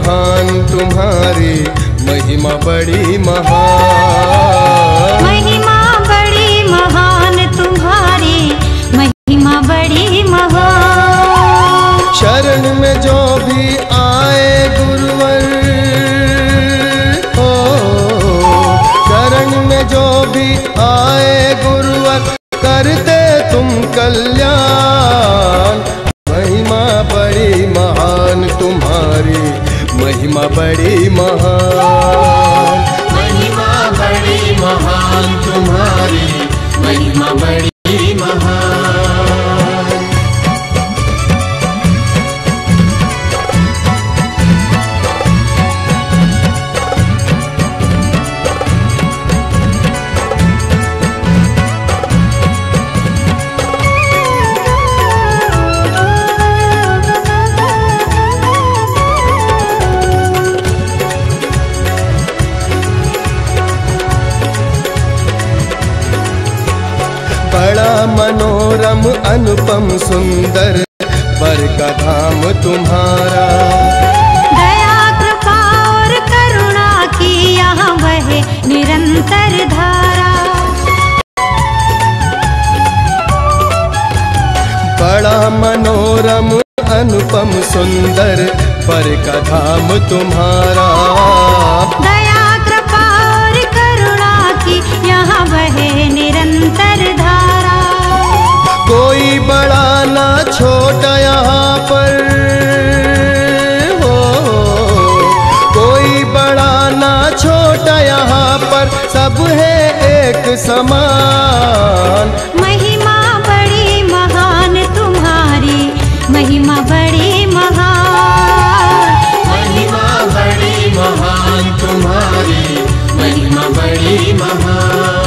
महान तुम्हारी, महिमा बड़ी महान। महिमा बड़ी महान तुम्हारी, महिमा बड़ी महान। शरण में जो भी आए गुरुवर, शरण में जो भी आए गुरुवर, करते तुम कल्याण। महिमा बड़ी महान तुम्हारी, महिमा बड़ी महान। महिमा बड़ी महान तुम्हारी, महिमा बड़ी महान। बड़ा मनोरम अनुपम सुंदर बर का धाम तुम्हारा। दया कृपा और करुणा की यहाँ बहे निरंतर धारा। बड़ा मनोरम अनुपम सुंदर बर का धाम तुम्हारा। दया कृपा और करुणा की यहाँ बहे निरंतर धारा। कोई बड़ा ना छोटा यहाँ पर हो, कोई बड़ा ना छोटा यहाँ पर, सब है एक समान। महिमा बड़ी महान तुम्हारी, महिमा बड़ी महान। महिमा बड़ी महान तुम्हारी, महिमा बड़ी महान।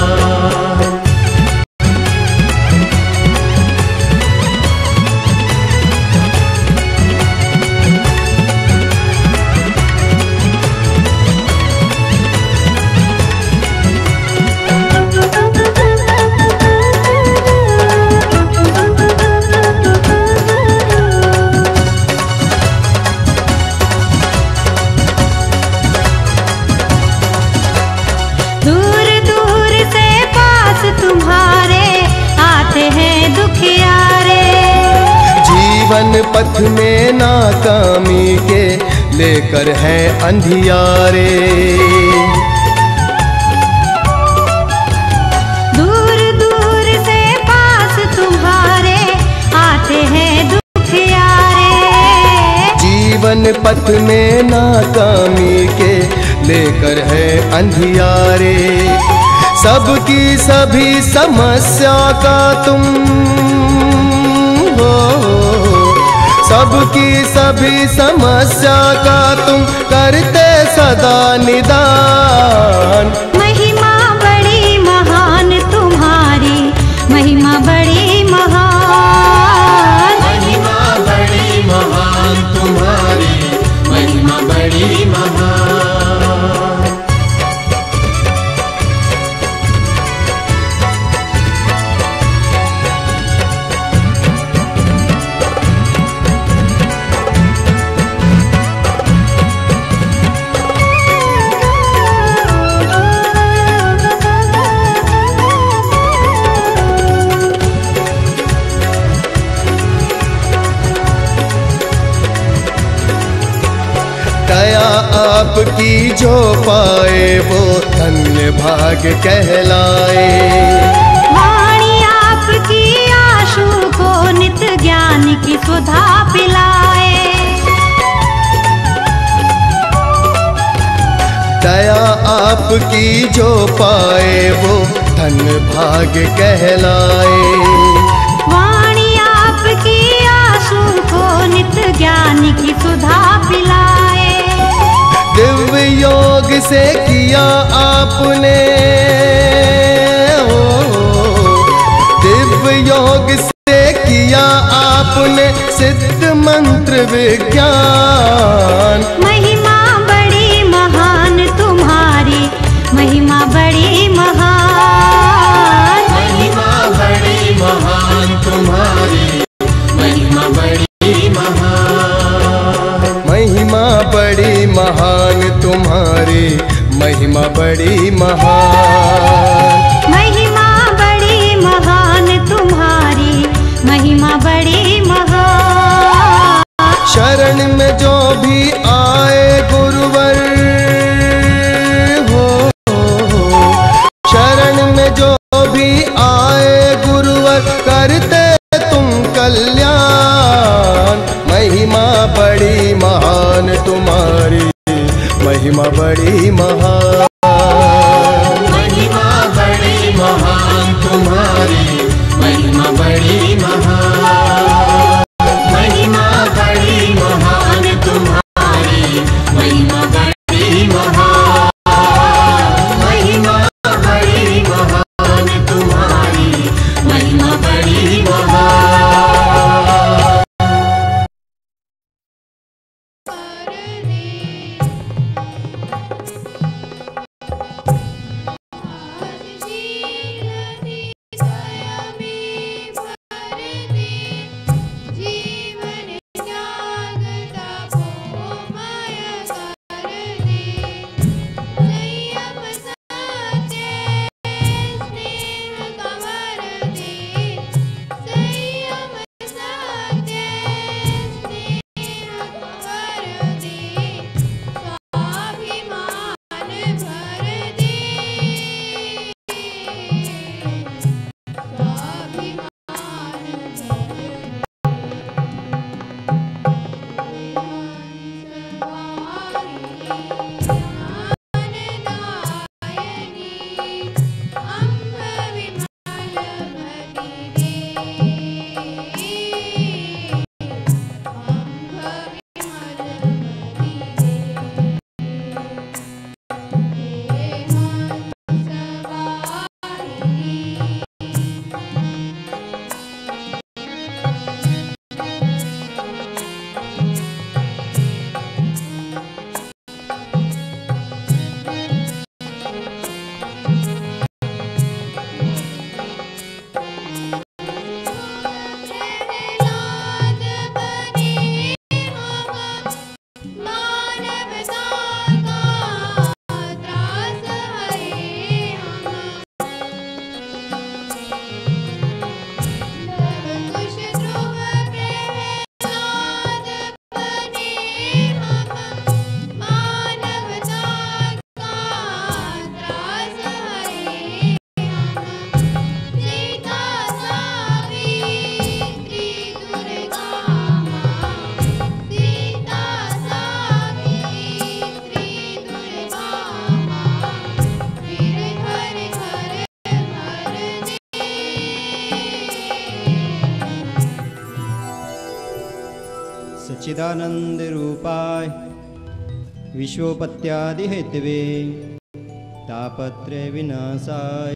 दूर दूर से पास तुम्हारे आते हैं दुखियारे। जीवन पथ में नाकामी के लेकर हैं अंधियारे। दूर दूर से पास तुम्हारे आते हैं दुखियारे। जीवन पथ में नाकामी के लेकर है अंधियारे। सबकी सभी समस्या का तुम हो, सबकी सभी समस्या का तुम करते सदा निदान। महिमा बड़ी महान तुम्हारी, महिमा बड़ी महान। महिमा बड़ी महान तुम्हारी, महिमा बड़ी महान। दया आपकी जो पाए वो धन्य भाग कहलाए। वाणी आपकी आशु को नित ज्ञान की सुधा पिलाए। दया आपकी जो पाए वो धन्य भाग कहलाए। वाणी आपकी आशु को नित ज्ञान की सुधा पिलाए। दिव्य योग से किया आपने, दिव्य योग से किया आपने सिद्ध मंत्र विज्ञान। महिमा बड़ी महान तुम्हारी, महिमा बड़ी महान। महिमा बड़ी महान तुम्हारी, महिमा बड़ी महान। महिमा बड़ी महान तुम्हारी महिमा बड़ी महान। महिमा बड़ी महान तुम्हारी महिमा बड़ी महान। शरण में जो भी आए गुरुवर हो, शरण में जो भी आए गुरुवर करते तुम कल्याण। महिमा बड़ी महान तुम्हारी महिमा बड़ी महान। महिमा बड़ी महान तुम्हारी महिमा बड़ी महान। महिमा बड़ी महान तुम्हारी महिमा बड़ी महान। महिमा बड़ी महान तुम्हारी महिमा बड़ी महान। सच्चिदानंद रूपाय विश्वोपत्यादि हेतवे तापत्रय विनाशाय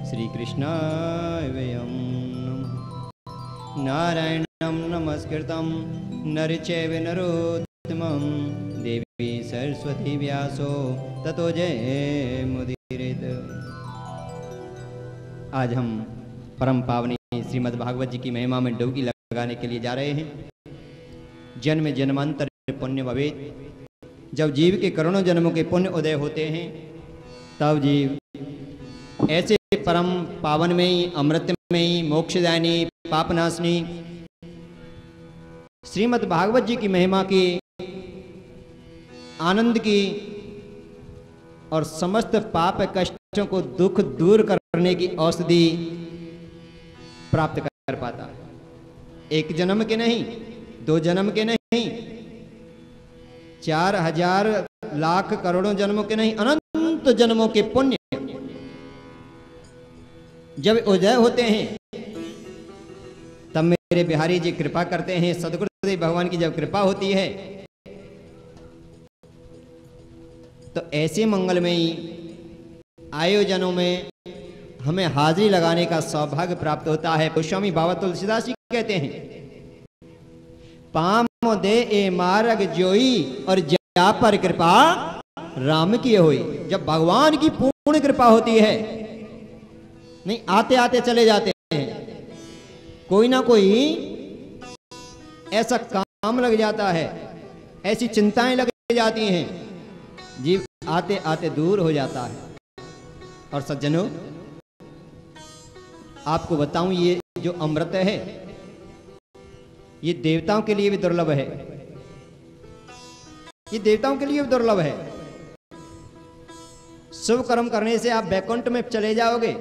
श्री कृष्णाय वयं नमः। नारायणं नमस्कृतं नर चैव नरोत्तमं देवी सरस्वती व्यासो ततो जयमुदीरयेत्। आज हम परम पावनी श्रीमद् भागवत जी की महिमा में डुबकी लगाने के लिए जा रहे हैं। जन्म जन्मांतर पुण्य भवेत। जब जीव के करोड़ों जन्मों के पुण्य उदय होते हैं तब जीव ऐसे परम पावन में ही, अमृत में ही, मोक्षदायिनी, पापनाशनी श्रीमद् भागवत जी की महिमा की, आनंद की और समस्त पाप कष्टों को दुख दूर करने की औषधि प्राप्त कर पाता है। एक जन्म के नहीं, 2 जन्म के नहीं, 4000 लाख करोड़ों जन्मों के नहीं, अनंत जन्मों के पुण्य जब उदय होते हैं तब मेरे बिहारी जी कृपा करते हैं। सदगुरुदेव भगवान की जब कृपा होती है तो ऐसे मंगलमयी आयोजनों में हमें हाजिरी लगाने का सौभाग्य प्राप्त होता है। गोस्वामी बाबा तुलसीदास जी कहते हैं, पाम दे ए मार्ग जोई और जा पर कृपा राम की होई। जब भगवान की पूर्ण कृपा होती है, नहीं आते आते चले जाते हैं, कोई ना कोई ऐसा काम लग जाता है, ऐसी चिंताएं लग जाती हैं, जीव आते आते दूर हो जाता है। और सज्जनों, आपको बताऊं, ये जो अमृत है ये देवताओं के लिए भी दुर्लभ है, ये देवताओं के लिए भी दुर्लभ है। शुभ कर्म करने से आप वैकुंठ में चले जाओगे।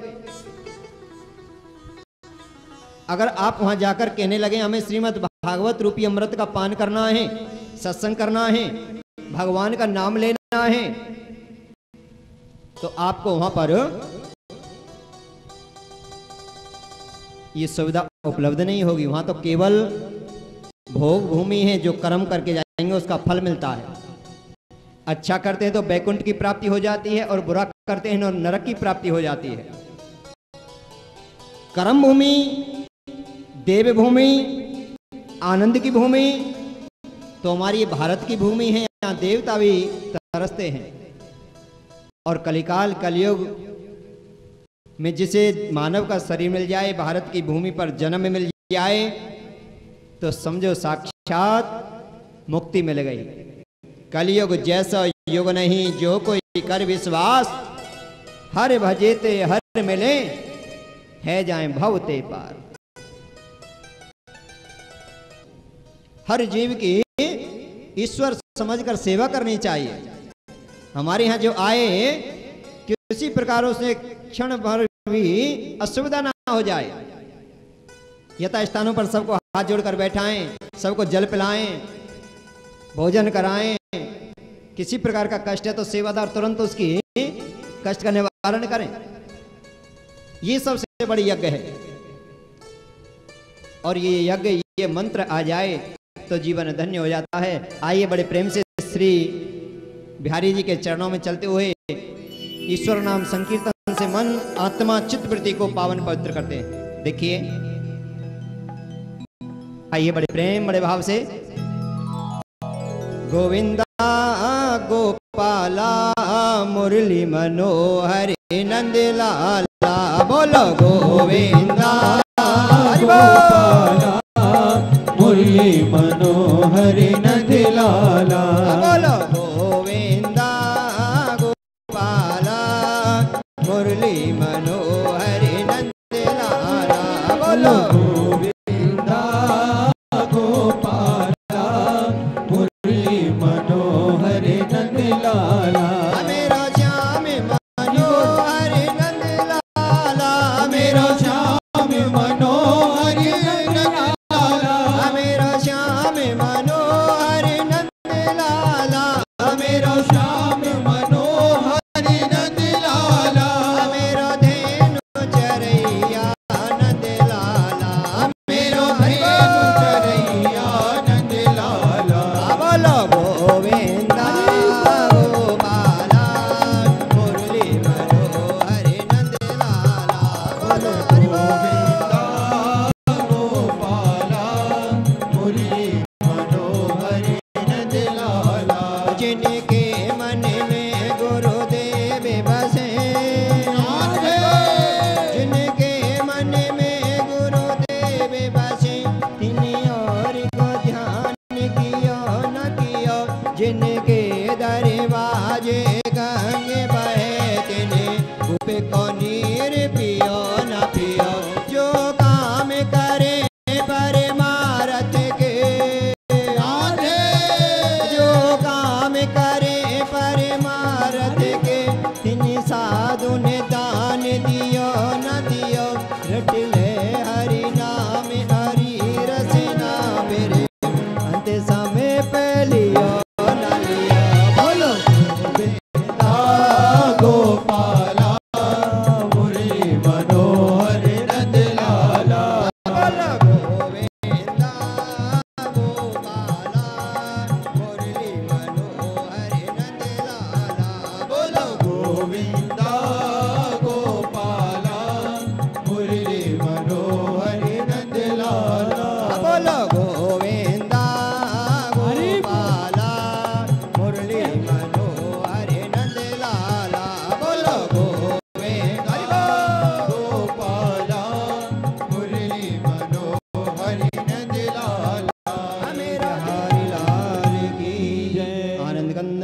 अगर आप वहां जाकर कहने लगे हमें श्रीमद् भागवत रूपी अमृत का पान करना है, सत्संग करना है, भगवान का नाम लेना है, तो आपको वहां पर ये सुविधा उपलब्ध नहीं होगी। वहां तो केवल भोग भूमि है, जो कर्म करके जाएंगे उसका फल मिलता है। अच्छा करते हैं तो वैकुंठ की प्राप्ति हो जाती है, और बुरा करते हैं तो नरक की प्राप्ति हो जाती है। कर्म भूमि, देव भूमि, आनंद की भूमि तो हमारी भारत की भूमि है। यहाँ देवता भी तरसते हैं। और कलिकाल कलयुग में जिसे मानव का शरीर मिल जाए, भारत की भूमि पर जन्म मिल जाए, तो समझो साक्षात मुक्ति मिल गई। कलयुग जैसा युग नहीं, जो कोई कर विश्वास, हर भजेते हर मिले, है जाए भवते पार। हर जीव की ईश्वर समझकर सेवा करनी चाहिए। हमारे यहाँ जो आए, किसी प्रकार उसे क्षण भर भी असुविधा ना हो जाए। यथा स्थानों पर सबको हाथ जोड़कर बैठाएं, सबको जल पिलाएं, भोजन कराएं। किसी प्रकार का कष्ट है तो सेवादार तुरंत उसकी कष्ट का निवारण करें। ये सबसे बड़ी यज्ञ है। और ये यज्ञ, ये मंत्र आ जाए तो जीवन धन्य हो जाता है। आइए बड़े प्रेम से श्री बिहारी जी के चरणों में चलते हुए ईश्वर नाम संकीर्तन से मन, आत्मा, चित्त वृत्ति को पावन पवित्र करते हैं। देखिए, आइए बड़े प्रेम, बड़े भाव से। गोविंदा गोपाला मुरली मनोहर नंद लाला, बोलो गोविंदा गोपाला मुरली मनोहर नंद लाला, बोलो गोविंदा गोपाला मुरली मनोहर नंद लाला, बोलो गोविंदा गोपाला मुरली मनोहर नंद लाला, मेरा श्याम मनोहर नंद लाला, मेरा श्याम मनोहर नंद लाला, मेरा श्याम मनोहर नंद लाला, मेरा श्याम मनोहर नंद लाला, मेरा धेनु चरैया नंद लाला, मेरो धेनु चरैया नंद लाला, बोलो गोविंदा गोपाला मुरली मनोहर नंद लाला, बोलो गोविंदा गोपाला मुरली मनोहर नंद लाला, जिनके मन में गुरुदेव बसे, जिनके मन में गुरुदेव बसे, तिन्हीं और को ध्यान कियो न कियो, जिनके दरवाजे गंगे बहे, तिन्हें कूप को नीर पियो न पियो, जो काम करे परमारथ के, जो काम करे परमारथ के, तिन्हीं साधु ने दान दियो न दियो, रट ले हरि नाम हरि रसना, मेरे अंत समय पे लियो न लियो, बोलो गोविंदा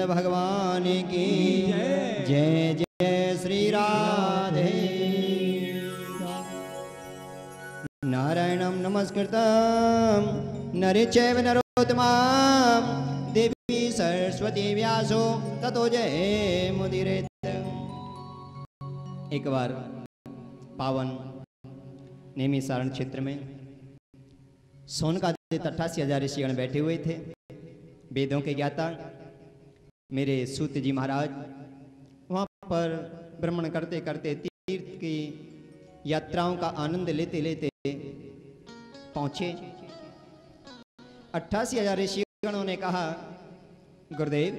भगवान की जय जय श्री राधे। नारायणं नमस्कृतं नरे चैव नरोत्तमं देवी सरस्वती व्यासो ततो जय मुदीरयेत्। एक बार पावन नेमिसारण क्षेत्र में सोनकादिक 88,000 ऋषिगण बैठे हुए थे, वेदों के ज्ञाता। मेरे सूत जी महाराज वहाँ पर भ्रमण करते करते तीर्थ की यात्राओं का आनंद लेते लेते पहुँचे। 88,000 ऋषिगणों ने कहा, गुरुदेव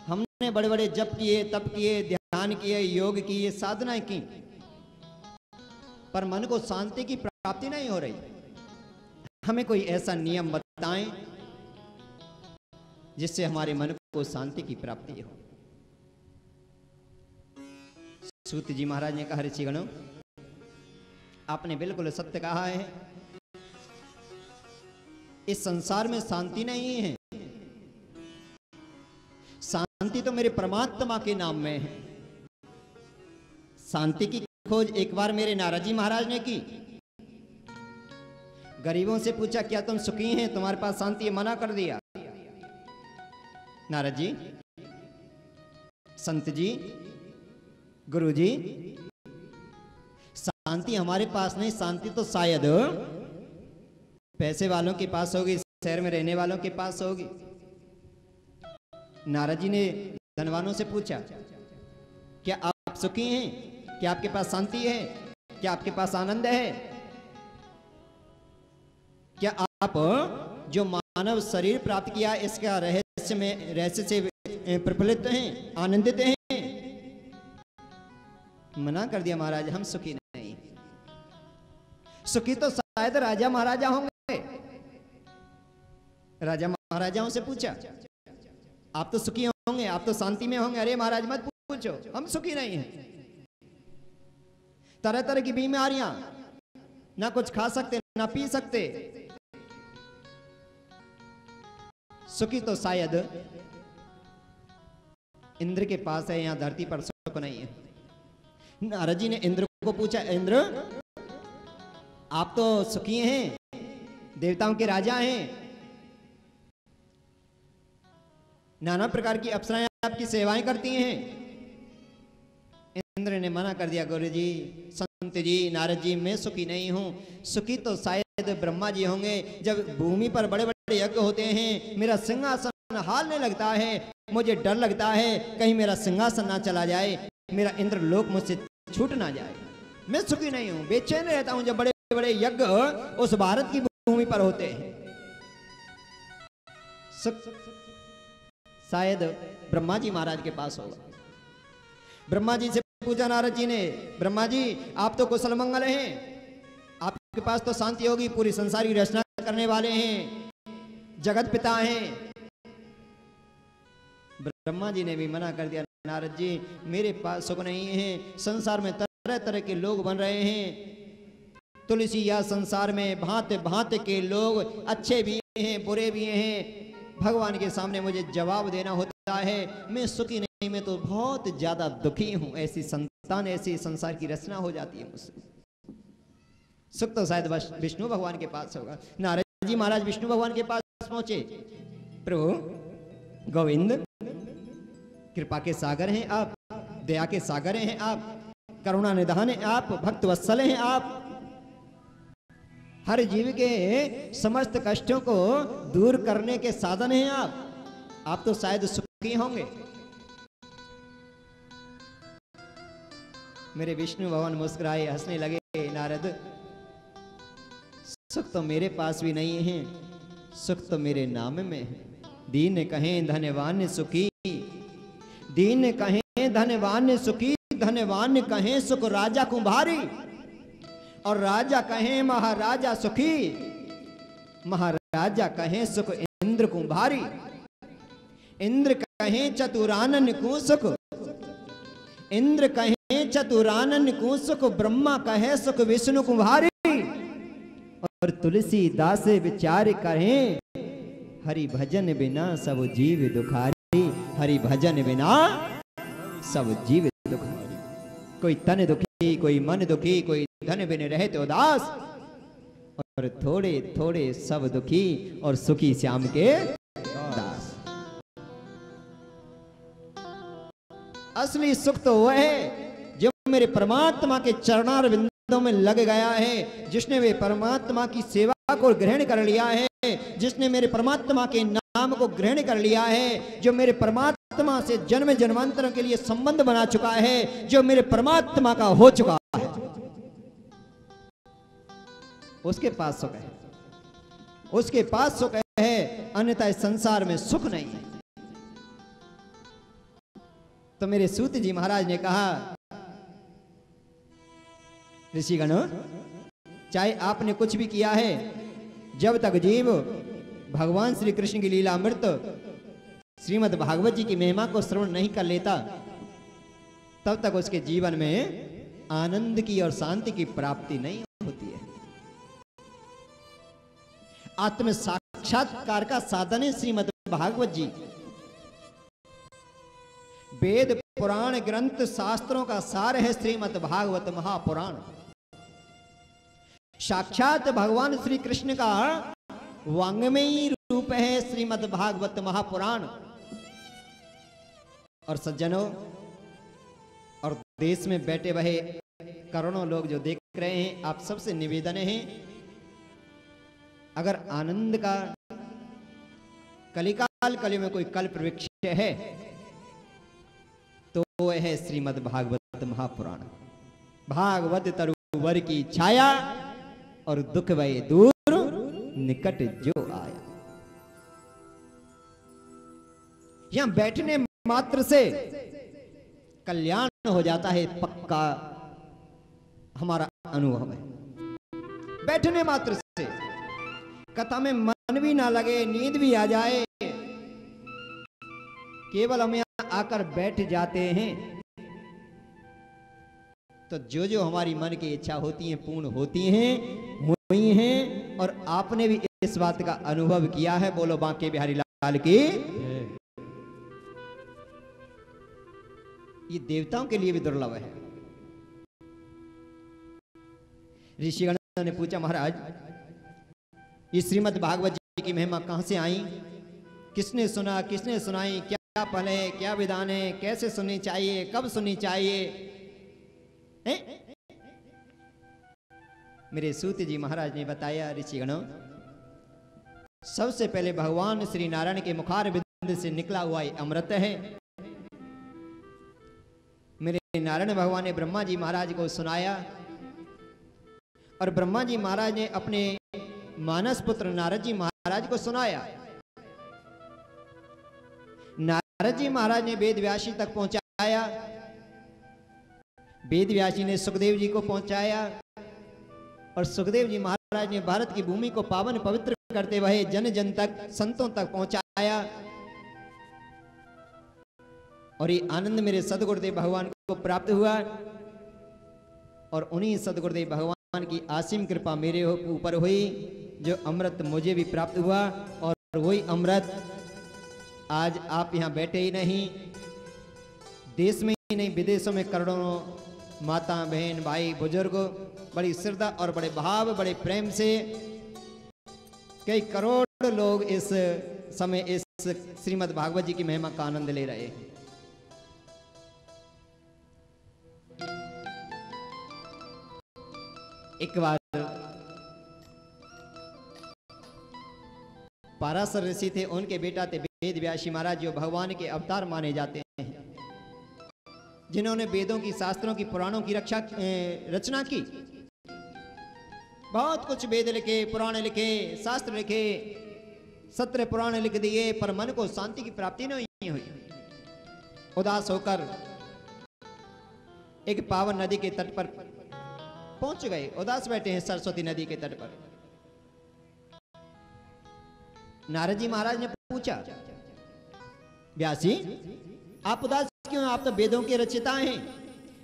हमने बड़े बड़े जप किए, तप किए, ध्यान किए, योग किए, साधनाएं की, पर मन को शांति की प्राप्ति नहीं हो रही। हमें कोई ऐसा नियम बताएं जिससे हमारे मन को शांति की प्राप्ति हो। सूत जी महाराज ने कहा, ऋषिगणों आपने बिल्कुल सत्य कहा है, इस संसार में शांति नहीं है। शांति तो मेरे परमात्मा के नाम में है। शांति की खोज एक बार मेरे नारद जी महाराज ने की। गरीबों से पूछा, क्या तुम सुखी हैं, तुम्हारे पास शांति है? मना कर दिया। नारद जी, संत जी, गुरु जी, शांति हमारे पास नहीं, शांति तो शायद पैसे वालों के पास होगी, शहर में रहने वालों के पास होगी। नारद जी ने धनवानों से पूछा, क्या आप सुखी हैं? क्या आपके पास शांति है? क्या आपके पास आनंद है? क्या आप जो मानव शरीर प्राप्त किया इसका रहस्य से प्रफुल्लित हैं, आनंदित हैं? मना कर दिया महाराज, हम सुखी नहीं। सुखी तो शायद राजा महाराजा होंगे। राजा महाराजाओं से पूछा, आप तो सुखी होंगे, आप तो शांति में होंगे। अरे महाराज मत पूछो, हम सुखी नहीं हैं। तरह तरह की बीमारियां, ना कुछ खा सकते ना पी सकते। सुखी तो शायद इंद्र के पास है, यहां धरती पर सुख नहीं है। नारद जी ने इंद्र को पूछा, इंद्र आप तो सुखी हैं, देवताओं के राजा हैं, नाना प्रकार की अप्सराएं आपकी सेवाएं करती हैं। इंद्र ने मना कर दिया, गुरु जी, संत जी, नारद जी, मैं सुखी नहीं हूं। सुखी तो शायद ब्रह्मा जी होंगे। जब भूमि पर बड़े बड़े यज्ञ होते हैं, मेरा सिंहासन हालने लगता है, मुझे डर लगता है कहीं मेरा सिंहासन ना चला जाए, मेरा इंद्र लोक मुझसे छूट ना जाए। मैं सुखी नहीं हूं, बेचैन रहता हूं जब बड़े बड़े यज्ञ उस भारत की भूमि पर होते हैं। शायद ब्रह्मा जी महाराज के पास होगा। ब्रह्मा जी से पूछा नारद जी ने, ब्रह्मा जी आप तो कुशल मंगल हैं, आपके पास तो शांति होगी, पूरी संसार की रचना करने वाले हैं, जगत पिता हैं। ब्रह्मा जी ने भी मना कर दिया, नारद जी मेरे पास सुख नहीं है। संसार में तरह तरह के लोग बन रहे हैं, तुलसी या संसार में भांति भांति के लोग, अच्छे भी हैं बुरे भी हैं। भगवान के सामने मुझे जवाब देना होता है, मैं सुखी नहीं, मैं तो बहुत ज्यादा दुखी हूं। ऐसी संतान, ऐसी संसार की रचना हो जाती है मुझसे। सुख तो शायद विष्णु भगवान के पास होगा। नारद जी महाराज विष्णु भगवान के पास पहुंचे, प्रभु गोविंद कृपा के सागर हैं आप, दया के सागर हैं आप, करुणा निधान हैं आप, भक्त वत्सल हैं आप, हर जीव के समस्त कष्टों को दूर करने के साधन हैं आप तो शायद सुखी होंगे। मेरे विष्णु भगवान मुस्कुराए, हंसने लगे, नारद सुख तो मेरे पास भी नहीं है, सुख तो मेरे नाम में है। दीन कहें धनवान सुखी, दीन कहें धनवान सुखी, धनवान कहें सुख राजा कुंभारी, और राजा कहें महाराजा सुखी, महाराजा कहें सुख इंद्र कुंभारी। इंद्र कहें चतुरानन को सुख, इंद्र कहें चतुरानन को सुख, ब्रह्मा कहे सुख विष्णु कुंभारी, और तुलसीदास विचार कहें हरि भजन बिना सब जीव दुखारी। हरि भजन बिना सब जीव दुख। कोई तन दुखी, कोई मन दुखी, कोई धन बिन रहे तो उदास, और थोड़े थोड़े सब दुखी और सुखी श्याम के दास। असली सुख तो वह है जो मेरे परमात्मा के चरणार बिंदों में लग गया है, जिसने वे परमात्मा की सेवा को ग्रहण कर लिया है, जिसने मेरे परमात्मा के नाम को ग्रहण कर लिया है, जो मेरे परमात्मा से जन्म जन्मांतरों के लिए संबंध बना चुका है, जो मेरे परमात्मा का हो चुका है, उसके पास सुख है, उसके पास सुख है, अन्यथा इस संसार में सुख नहीं है। तो मेरे सूत जी महाराज ने कहा, ऋषिगणों, चाहे आपने कुछ भी किया है, जब तक जीव भगवान श्री कृष्ण की लीला अमृत श्रीमद् भागवत जी की महिमा को श्रवण नहीं कर लेता, तब तक उसके जीवन में आनंद की और शांति की प्राप्ति नहीं होती है। आत्म साक्षात्कार का साधन है श्रीमद् भागवत जी। वेद पुराण ग्रंथ शास्त्रों का सार है श्रीमद् भागवत महापुराण। साक्षात भगवान श्री कृष्ण का वांग्मयी रूप है श्रीमद् भागवत महापुराण। और सज्जनों और देश में बैठे हुए करोड़ों लोग जो देख रहे हैं, आप सबसे निवेदन है, अगर आनंद का कलिकाल कलियुग में कोई कल्प वृक्ष है तो वह है श्रीमद् भागवत महापुराण। भागवत तरुवर की छाया और दुख भय दूर निकट जो आया। यहां बैठने मात्र से कल्याण हो जाता है, पक्का हमारा अनुभव है। बैठने मात्र से कथा में मन भी ना लगे, नींद भी आ जाए, केवल हम यहां आकर बैठ जाते हैं तो जो जो हमारी मन की इच्छा होती है पूर्ण होती हैं, हुई हैं। और आपने भी इस बात का अनुभव किया है। बोलो बांके बिहारी लाल की। ये देवताओं के लिए भी दुर्लभ है। ऋषिगणों ने पूछा, महाराज ये श्रीमद् भागवत जी की महिमा कहां से आई, किसने सुना, किसने सुनाई, क्या फल है, क्या विधान है, कैसे सुननी चाहिए, कब सुननी चाहिए? मेरे सूत जी महाराज ने बताया, ऋषिगणों, सबसे पहले भगवान श्री नारायण के मुखार बिंद से निकला हुआ ये अमृत है। मेरे नारायण भगवान ने ब्रह्मा जी महाराज को सुनाया और ब्रह्मा जी महाराज ने अपने मानस पुत्र नारद जी महाराज को सुनाया। नारद जी महाराज ने वेद व्यास जी तक पहुंचाया, वेद व्यास जी ने सुखदेव जी को पहुंचाया और सुखदेव जी महाराज ने भारत की भूमि को पावन पवित्र करते हुए जन जन तक, संतों तक पहुंचाया। और ये आनंद मेरे सदगुरुदेव भगवान को प्राप्त हुआ और उन्हीं सदगुरुदेव भगवान की असीम कृपा मेरे ऊपर हुई, जो अमृत मुझे भी प्राप्त हुआ। और वही अमृत आज आप यहाँ बैठे ही नहीं, देश में ही नहीं, विदेशों में करोड़ों माता बहन भाई बुजुर्ग बड़ी श्रद्धा और बड़े भाव बड़े प्रेम से कई करोड़ लोग इस समय इस श्रीमद् भागवत जी की महिमा का आनंद ले रहे हैं। एक बार पाराशर ऋषि थे, उनके बेटा थे वेद व्यास जी महाराज, जो भगवान के अवतार माने जाते हैं, जिन्होंने वेदों की, शास्त्रों की, पुराणों की रचना की। बहुत कुछ वेद लिखे, पुराण लिखे, शास्त्र लिखे, सत्र पुराण लिख दिए, पर मन को शांति की प्राप्ति नहीं हुई। उदास होकर एक पावन नदी के तट पर पहुंच गए, उदास बैठे हैं सरस्वती नदी के तट पर। नारद जी महाराज ने पूछा, व्यास जी आप उदास क्यों? आप तो वेदों के रचयिता हैं,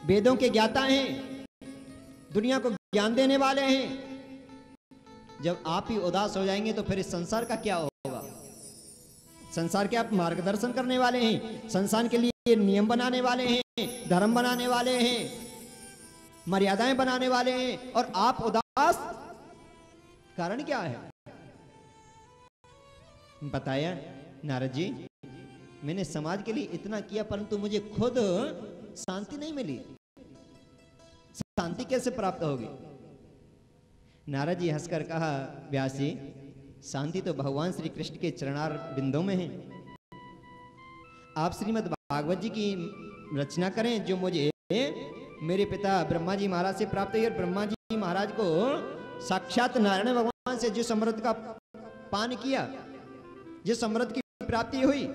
वेदों के ज्ञाता हैं, दुनिया को ज्ञान देने वाले हैं। जब आप ही उदास हो जाएंगे तो फिर इस संसार का क्या होगा? संसार के आप मार्गदर्शन करने वाले हैं, संसार के लिए नियम बनाने वाले हैं, धर्म बनाने वाले हैं, मर्यादाएं बनाने वाले हैं, और आप उदास, कारण क्या है? बताया नारद जी, मैंने समाज के लिए इतना किया परंतु मुझे खुद शांति नहीं मिली। शांति कैसे प्राप्त होगी? नारद जी हंसकर कहा, व्यास जी, शांति तो भगवान श्री कृष्ण के चरणार बिंदों में है। आप श्रीमद् भागवत जी की रचना करें जो मुझे मेरे पिता ब्रह्मा जी महाराज से प्राप्त हुई, और ब्रह्मा जी महाराज को साक्षात नारायण भगवान से जिस अमृत का पान किया, जिस अमृत की प्राप्ति हुई,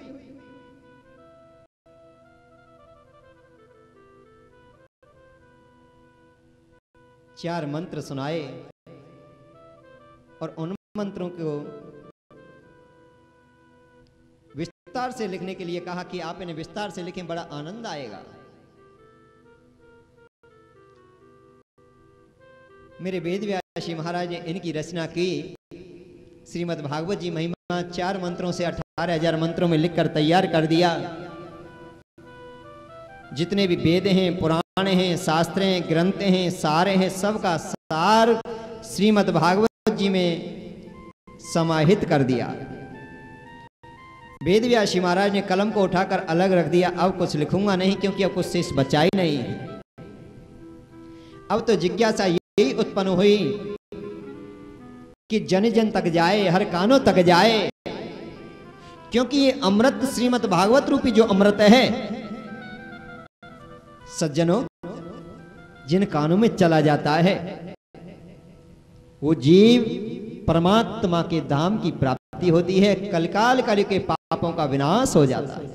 चार मंत्र सुनाए और उन मंत्रों को विस्तार से लिखने के लिए कहा कि आप इन्हें विस्तार से लिखें, बड़ा आनंद आएगा। मेरे वेदव्यासी महाराज ने इनकी रचना की। श्रीमद् भागवत जी महिमा 4 मंत्रों से 18,000 मंत्रों में लिखकर तैयार कर दिया। जितने भी वेद हैं, पुराण हैं, शास्त्र हैं, ग्रंथ हैं, सारे हैं, सबका सार श्रीमद् भागवत जी में समाहित कर दिया। वेदव्यासी महाराज ने कलम को उठाकर अलग रख दिया, अब कुछ लिखूंगा नहीं क्योंकि अब कुछ शेष बचा ही नहीं है। अब तो जिज्ञासा यही उत्पन्न हुई कि जन जन तक जाए, हर कानों तक जाए, क्योंकि ये अमृत श्रीमद् भागवत रूपी जो अमृत है, सज्जनों, जिन कानों में चला जाता है वो जीव परमात्मा के धाम की प्राप्ति होती है, कलकाल कलि के पापों का विनाश हो जाता है।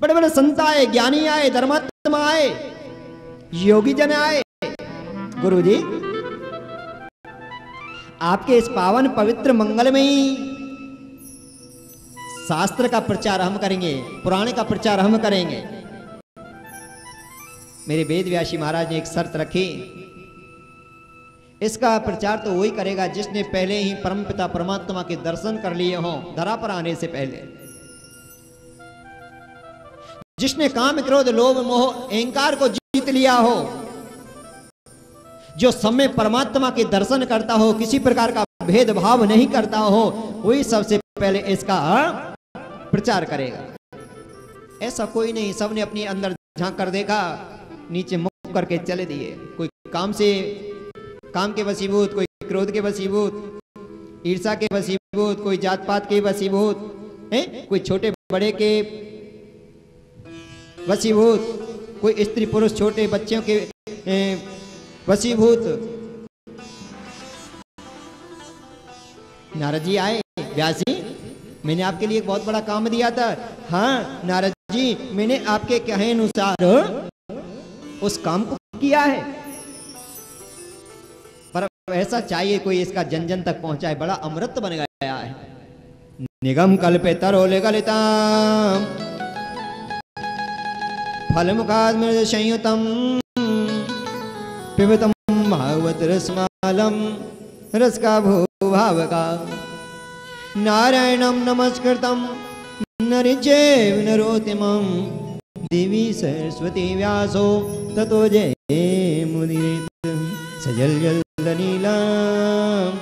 बड़े बड़े संत आए, ज्ञानी आए, धर्मात्मा आए, योगी जन आए। गुरुजी, आपके इस पावन पवित्र मंगलमयी शास्त्र का प्रचार हम करेंगे, पुराण का प्रचार हम करेंगे। मेरे वेदव्यासी महाराज ने एक शर्त रखी, इसका प्रचार तो वही करेगा जिसने पहले ही परमपिता परमात्मा के दर्शन कर लिए हों धरा पर आने से पहले, जिसने काम क्रोध लोभ मोह अहंकार को जीत लिया हो, जो समय परमात्मा के दर्शन करता हो, किसी प्रकार का भेदभाव नहीं करता हो, वही सबसे पहले इसका प्रचार करेगा। ऐसा कोई नहीं, सबने अपने अंदर झांक कर देखा, नीचे मुख करके चले दिए। कोई काम के वशीभूत, कोई क्रोध के वशीभूत, ईर्षा के वशीभूत, कोई जात पात के वशीभूत, कोई छोटे बड़े के वशीभूत, कोई स्त्री पुरुष छोटे बच्चों के वशीभूत। नारद जी आए, व्यास जी, मैंने आपके लिए एक बहुत बड़ा काम दिया था। हाँ नारद जी, मैंने आपके कहे अनुसार उस काम को किया है, पर ऐसा चाहिए कोई इसका जन जन तक पहुंचाए। बड़ा अमृत बन गया है। निगम कल्पे तरोले गलिताम फल मुखाद संयुतम पिबतम भागवत रसमालम रस का भूभाव का नारायणम नमस्कृतम नरिचैव नरोत्तमं देवी सरस्वती व्यासो ततो जय मुनिरेत सजल जल नीलम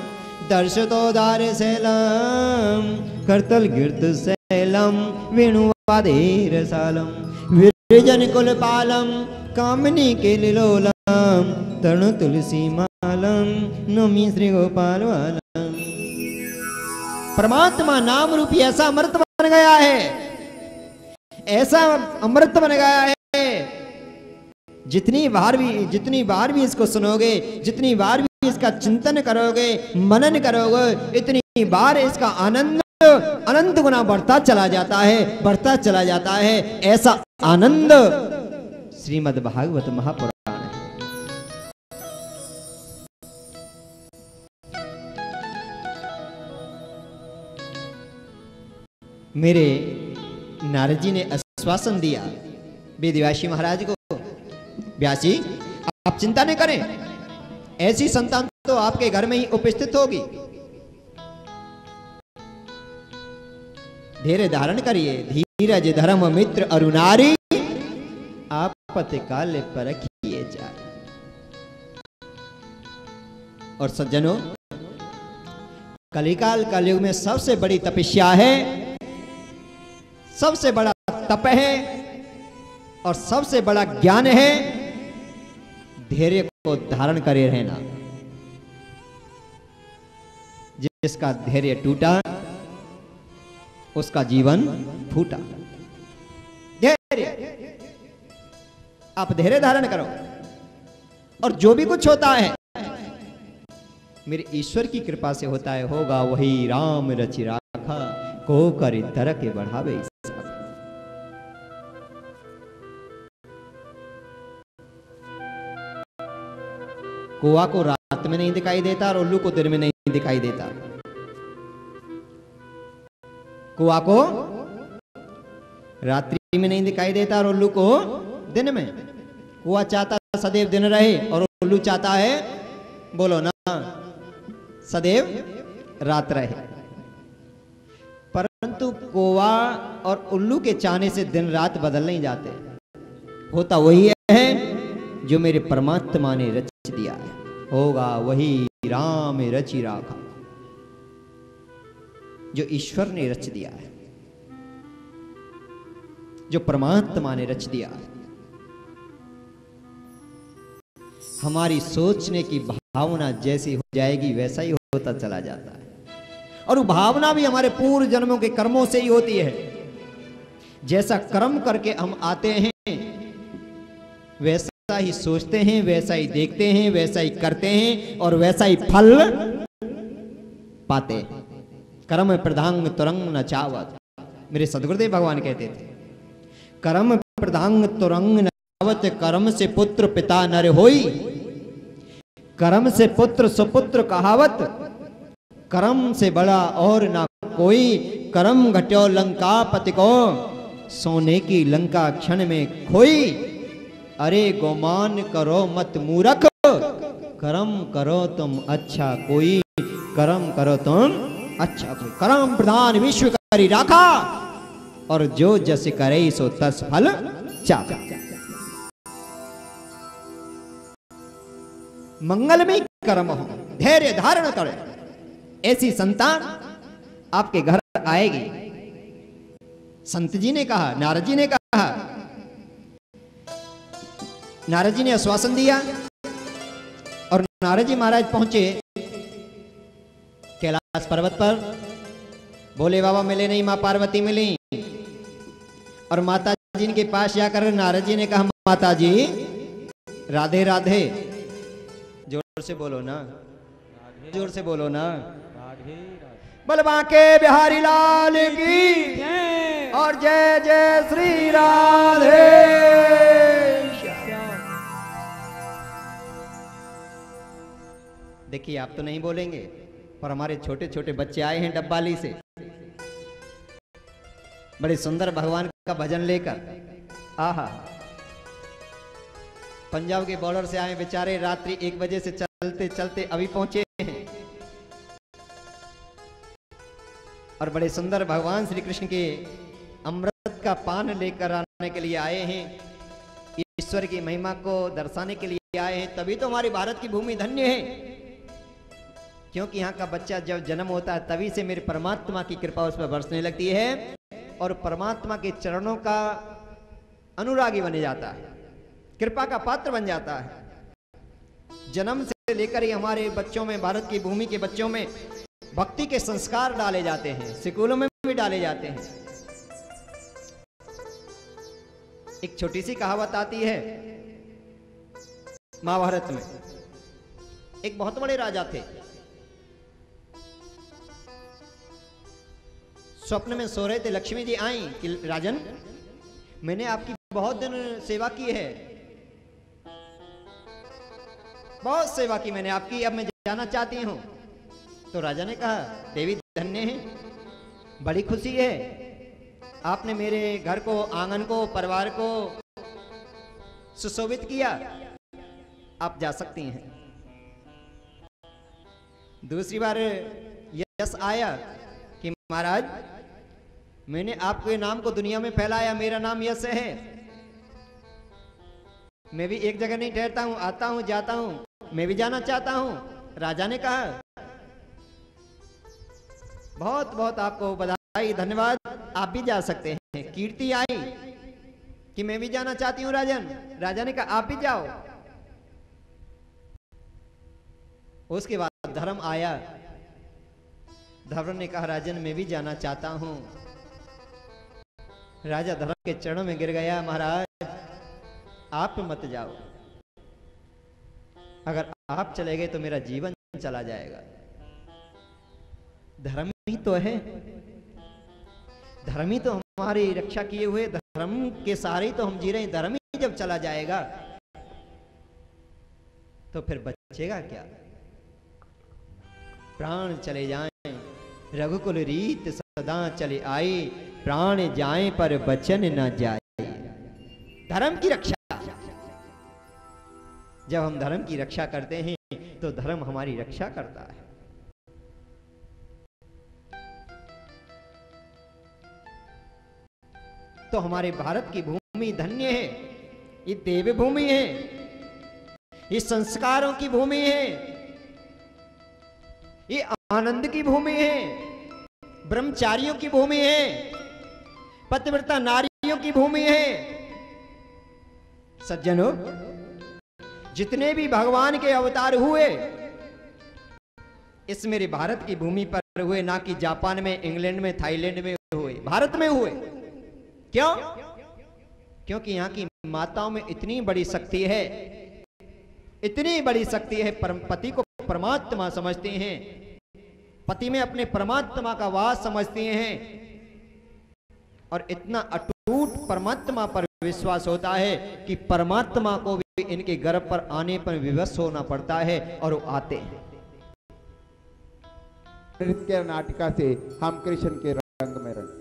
दर्शतोदार शैलम करतल गिर्त शैलम वेणुवादेर सालम विरजन कुलपालम कामनी के लिलोलम तरुण तुलसी मालम नमी श्री गोपाल वालम। परमात्मा नाम रूपी ऐसा अमृत बन गया है, ऐसा अमृत बन गया है। जितनी बार भी इसको सुनोगे, जितनी बार भी इसका चिंतन करोगे, मनन करोगे, इतनी बार इसका आनंद अनंत गुना बढ़ता चला जाता है, बढ़ता चला जाता है। ऐसा आनंद श्रीमद् भागवत महापुराण है। मेरे नारद जी ने आश्वासन दिया वेदव्यासी महाराज को, व्यास जी आप चिंता नहीं करें, ऐसी संतान तो आपके घर में ही उपस्थित होगी। धैर्य धारण करिए। धीरज धर्म मित्र अरुणारी, आपत्ति काल परखिए जाए। और सज्जनों, कलिकाल कलयुग में सबसे बड़ी तपस्या है, सबसे बड़ा तप है और सबसे बड़ा ज्ञान है धैर्य को धारण करे रहना। जिसका धैर्य टूटा उसका जीवन फूटा। धैर्य, आप धैर्य धारण करो और जो भी कुछ होता है मेरे ईश्वर की कृपा से होता है। होगा वही राम रचि राखा, को करे तरह के बढ़ावे। कुआ को रात में नहीं दिखाई देता और उल्लू को दिन में नहीं दिखाई देता। कुआ को रात्रि में नहीं दिखाई देता और उल्लू को दिन में। कुआ चाहता सदैव दिन रहे और उल्लू चाहता है, बोलो ना, सदैव रात रहे। परंतु कौवा और उल्लू के चाहने से दिन रात बदल नहीं जाते। होता वही है जो मेरे परमात्मा ने रच दिया है। होगा वही राम रचि राखा, जो ईश्वर ने रच दिया है, जो परमात्मा ने रच दिया है। हमारी सोचने की भावना जैसी हो जाएगी वैसा ही होता चला जाता है। और वो भावना भी हमारे पूर्व जन्मों के कर्मों से ही होती है। जैसा कर्म करके हम आते हैं वैसा ही सोचते हैं, वैसा ही देखते हैं, वैसा ही करते हैं और वैसा ही फल पाते हैं। कर्म प्रधांग तुरंग न चावत, मेरे सदगुरुदेव भगवान कहते थे, कर्म प्रधांग तुरंग न चावत, कर्म से पुत्र पिता नर होई। कर्म से पुत्र सुपुत्र कहावत, कर्म से बड़ा और ना कोई। कर्म घट्यो लंका पति को, सोने की लंका क्षण में खोई। अरे गोमान करो मत मूरख, कर्म करो तुम अच्छा कोई। कर्म करो तुम अच्छा कोई। कर्म प्रधान विश्व करी राखा, और जो जस करे सो तस फल चाखा। मंगलमय कर्म हो, धैर्य धारण करे, ऐसी संतान आपके घर आएगी। संत जी ने कहा, नारद जी ने कहा, नारद जी ने आश्वासन दिया और नारद जी महाराज पहुंचे कैलाश पर्वत पर। बोले बाबा मिले नहीं, मां पार्वती मिली। और माता जी के पास जाकर नारद जी ने कहा, माता जी राधे राधे। जोर से बोलो ना, जोर से बोलो ना। बलवा के बिहारी लाल की और जय जय श्री राधे। देखिए आप तो नहीं बोलेंगे, पर हमारे छोटे छोटे बच्चे आए हैं डब्बाली से, बड़े सुंदर भगवान का भजन लेकर। आहा, पंजाब के बॉर्डर से आए बेचारे, रात्रि 1 बजे से चलते चलते अभी पहुंचे हैं और बड़े सुंदर भगवान श्री कृष्ण के अमृत का पान लेकर आने के लिए आए हैं। ईश्वर की महिमा को दर्शाने के लिए आए हैं। तभी तो हमारी भारत की भूमि धन्य है, क्योंकि यहाँ का बच्चा जब जन्म होता है तभी से मेरे परमात्मा की कृपा उस पर बरसने लगती है और परमात्मा के चरणों का अनुरागी बन जाता है, कृपा का पात्र बन जाता है। जन्म से लेकर ही हमारे बच्चों में, भारत की भूमि के बच्चों में भक्ति के संस्कार डाले जाते हैं, स्कूलों में भी डाले जाते हैं। एक छोटी सी कहावत आती है महाभारत में। एक बहुत बड़े राजा थे, स्वप्न में सो रहे थे। लक्ष्मी जी आई कि राजन, मैंने आपकी बहुत दिन सेवा की है, बहुत सेवा की मैंने आपकी, अब मैं जाना चाहती हूं। तो राजा ने कहा, देवी धन्य है, बड़ी खुशी है, आपने मेरे घर को, आंगन को, परिवार को सुशोभित किया, आप जा सकती हैं। दूसरी बार यश आया कि महाराज मैंने आपके नाम को दुनिया में फैलाया, मेरा नाम यश है। मैं भी एक जगह नहीं ठहरता हूं, आता हूं जाता हूं, मैं भी जाना चाहता हूं। राजा ने कहा बहुत बहुत आपको बधाई, धन्यवाद, आप भी जा सकते हैं। कीर्ति आई कि मैं भी जाना चाहती हूं राजन। राजा ने कहा आप भी जाओ। उसके बाद धर्म आया। धर्म ने कहा राजन मैं भी जाना चाहता हूं। राजा धर्म के चरणों में गिर गया, महाराज आप मत जाओ, अगर आप चले गए तो मेरा जीवन चला जाएगा। धर्म ही तो है, धर्म ही तो हमारी रक्षा किए हुए, धर्म के सहारे ही तो हम जी रहे हैं। धर्म ही जब चला जाएगा तो फिर बचेगा क्या? प्राण चले जाएं रघुकुल रीत सदा चले आए, प्राण जाएं पर बचन न जाए। धर्म की रक्षा, जब हम धर्म की रक्षा करते हैं तो धर्म हमारी रक्षा करता है। तो हमारे भारत की भूमि धन्य है, ये देव भूमि है, ये संस्कारों की भूमि है, ये आनंद की भूमि है, ब्रह्मचारियों की भूमि है, पतिव्रता नारियों की भूमि है। सज्जनों, जितने भी भगवान के अवतार हुए इस मेरे भारत की भूमि पर हुए, ना कि जापान में, इंग्लैंड में, थाईलैंड में हुए, भारत में हुए। क्यों? क्योंकि यहाँ की माताओं में इतनी बड़ी शक्ति है, इतनी बड़ी शक्ति है, पति को परमात्मा समझते हैं, पति में अपने परमात्मा का वास समझते हैं, और इतना अटूट परमात्मा पर विश्वास होता है कि परमात्मा को भी इनके गर्भ पर आने पर विवश होना पड़ता है, और वो आते हैं। नृत्य नाटिका से हम कृष्ण के रंग में रंग।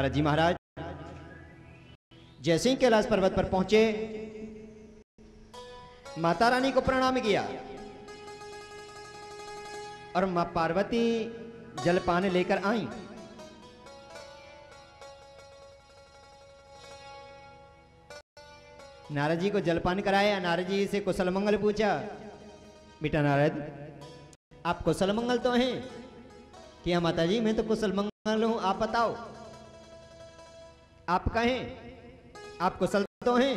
नारद जी महाराज जैसे ही कैलाश पर्वत पर पहुंचे, माता रानी को प्रणाम किया और मां पार्वती जलपान लेकर आई। नारद जी को जलपान कराया। नारद जी से कुशल मंगल पूछा। बेटा नारद, आप कुशल मंगल तो हैं? कि माता जी मैं तो कुशल मंगल हूं, आप बताओ आप कहें, आप कुशल तो हैं?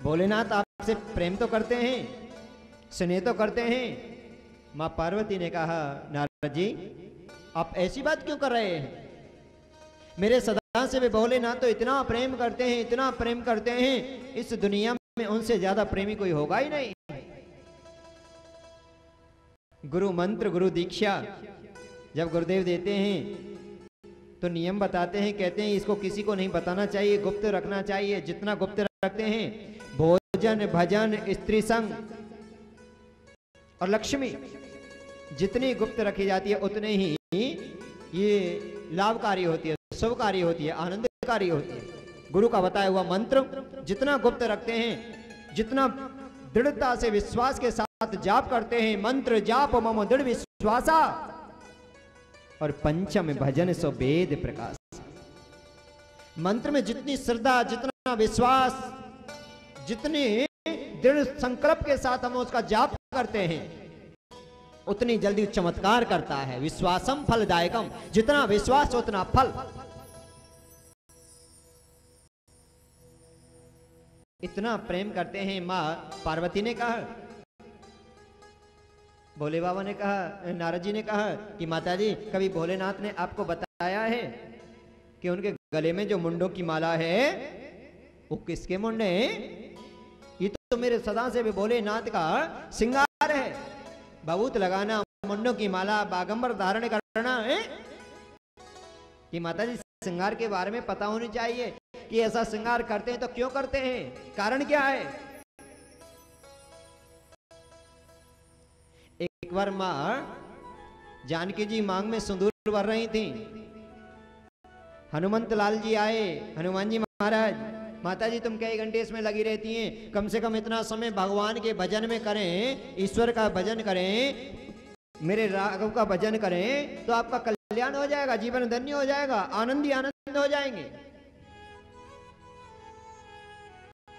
भोलेनाथ आपसे प्रेम तो करते हैं, स्नेह तो करते हैं। मां पार्वती ने कहा, नारद जी आप ऐसी बात क्यों कर रहे हैं? मेरे सदा से वे भोलेनाथ तो इतना प्रेम करते हैं, इतना प्रेम करते हैं, इस दुनिया में उनसे ज्यादा प्रेमी कोई होगा ही नहीं। गुरु मंत्र, गुरु दीक्षा जब गुरुदेव देते हैं तो नियम बताते हैं, कहते हैं इसको किसी को नहीं बताना चाहिए, गुप्त रखना चाहिए। जितना गुप्त रखते हैं, भोजन, भजन, स्त्री संग और लक्ष्मी जितनी गुप्त रखी जाती है उतने ही ये लाभकारी होती है, शुभकारी होती है, आनंदकारी होती है। गुरु का बताया हुआ मंत्र जितना गुप्त रखते हैं, जितना दृढ़ता से विश्वास के साथ जाप करते हैं, मंत्र जाप मम दृढ़ विश्वासा, और पंचम भजन सो वेद प्रकाश। मंत्र में जितनी श्रद्धा, जितना विश्वास, जितने दृढ़ संकल्प के साथ हम उसका जाप करते हैं, उतनी जल्दी चमत्कार करता है। विश्वासम फलदायकम, जितना विश्वास उतना फल। इतना प्रेम करते हैं। मां पार्वती ने कहा, भोले बाबा ने कहा, नारद जी ने कहा कि माता जी कभी भोलेनाथ ने आपको बताया है कि उनके गले में जो मुंडों की माला है वो किसके मुंडे हैं? ये तो मेरे सदा से भी भोलेनाथ का श्रृंगार है। भभूत लगाना, मुंडों की माला, बागंबर धारण करना है कि माता जी श्रृंगार के बारे में पता होनी चाहिए कि ऐसा श्रृंगार करते हैं तो क्यों करते हैं, कारण क्या है। एक बार मां जानकी जी मांग में सिंदूर भर रही थी। हनुमंत लाल जी आए। हनुमान जी महाराज, माता जी तुम कई घंटे इसमें लगी रहती हैं, कम से कम इतना समय भगवान के भजन में करें, ईश्वर का भजन करें, मेरे राघव का भजन करें तो आपका कल्याण हो जाएगा, जीवन धन्य हो जाएगा, आनंद ही आनंद हो जाएंगे।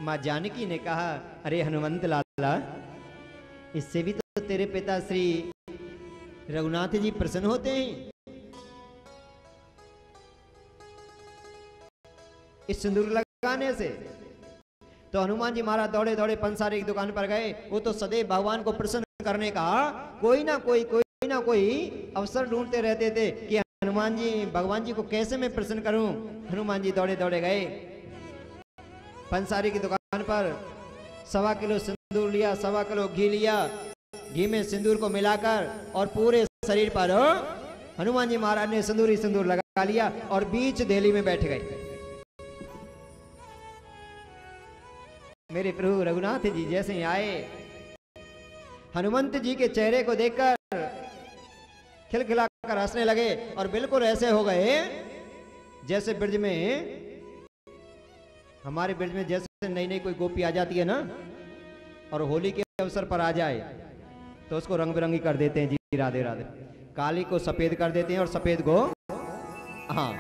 मां जानकी ने कहा, अरे हनुमंत लाला, इससे भी तो तेरे पिता श्री रघुनाथ जी प्रसन्न होते हैं। इस सिंदूर लगाने से तो हनुमान जी महाराज दौड़े दौड़े पंसारी की दुकान पर गए। वो तो सदैव भगवान को प्रसन्न करने का कोई ना कोई अवसर ढूंढते रहते थे कि हनुमान जी, भगवान जी को कैसे मैं प्रसन्न करूं। हनुमान जी दौड़े दौड़े गए पंसारी की दुकान पर, 1.25 किलो सिंदूर लिया, 1.25 किलो घी लिया, घी में सिंदूर को मिलाकर और पूरे शरीर पर हनुमान जी महाराज ने सिंदूर ही सिंदूर लगा लिया और बीच देहली में बैठ गए। मेरे प्रभु रघुनाथ जी जैसे ही आए, हनुमंत जी के चेहरे को देखकर खिलखिलाकर हंसने लगे और बिल्कुल ऐसे हो गए जैसे ब्रज में, हमारे ब्रज में जैसे नई नई कोई गोपी आ जाती है ना, और होली के अवसर पर आ जाए तो उसको रंग बिरंगी कर देते हैं जी, राधे राधे। काली को सफेद कर देते हैं और सफेद को, हाँ,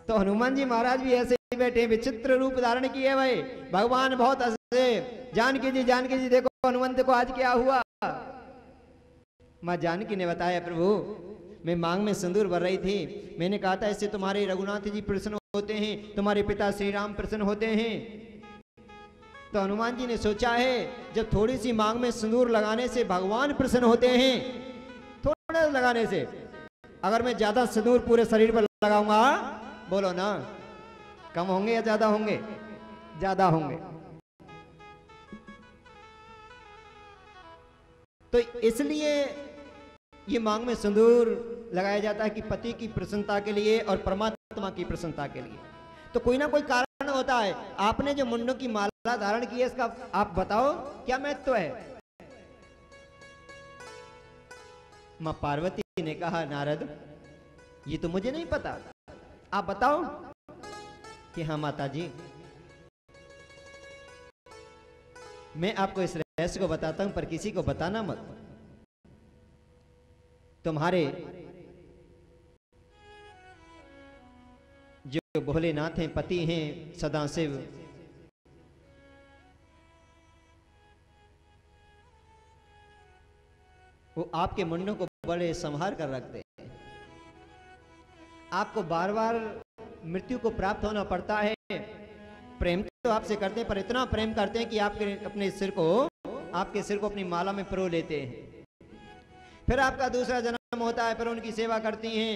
तो हनुमान जी महाराज भी ऐसे ही बैठे, विचित्र रूप धारण किए भाई। भगवान बहुत हंसे, जानकी जी देखो हनुमंत को आज क्या हुआ। मां जानकी ने बताया, प्रभु मैं मांग में सिंदूर भर रही थी, मैंने कहा था इससे तुम्हारे रघुनाथ जी प्रसन्न होते हैं, तुम्हारे पिता श्री राम प्रसन्न होते हैं। तो हनुमान जी ने सोचा है जब थोड़ी सी मांग में सिंदूर लगाने से भगवान प्रसन्न होते हैं, थोड़ा लगाने से, अगर मैं ज्यादा सिंदूर पूरे शरीर पर लगाऊंगा, बोलो ना, कम होंगे या ज्यादा होंगे? ज्यादा होंगे। तो इसलिए ये मांग में सिंदूर लगाया जाता है कि पति की प्रसन्नता के लिए और परमात्मा की प्रसन्नता के लिए। तो कोई ना कोई कारण होता है। आपने जो मुंडों की माला धारण की है, इसका आप बताओ क्या महत्व है? मां पार्वती ने कहा, नारद ये तो मुझे नहीं पता, आप बताओ। कि हाँ माता जी, मैं आपको इस रहस्य को बताता हूं, पर किसी को बताना मत। तुम्हारे जो भोलेनाथ हैं, पति हैं सदाशिव, वो आपके मुंडों को बड़े संभाल कर रखते हैं। आपको बार बार मृत्यु को प्राप्त होना पड़ता है। प्रेम तो आपसे करते हैं, पर इतना प्रेम करते हैं कि आपके अपने आपके सिर को अपनी माला में पिरो लेते हैं। फिर आपका दूसरा जन्म होता है, फिर उनकी सेवा करती हैं,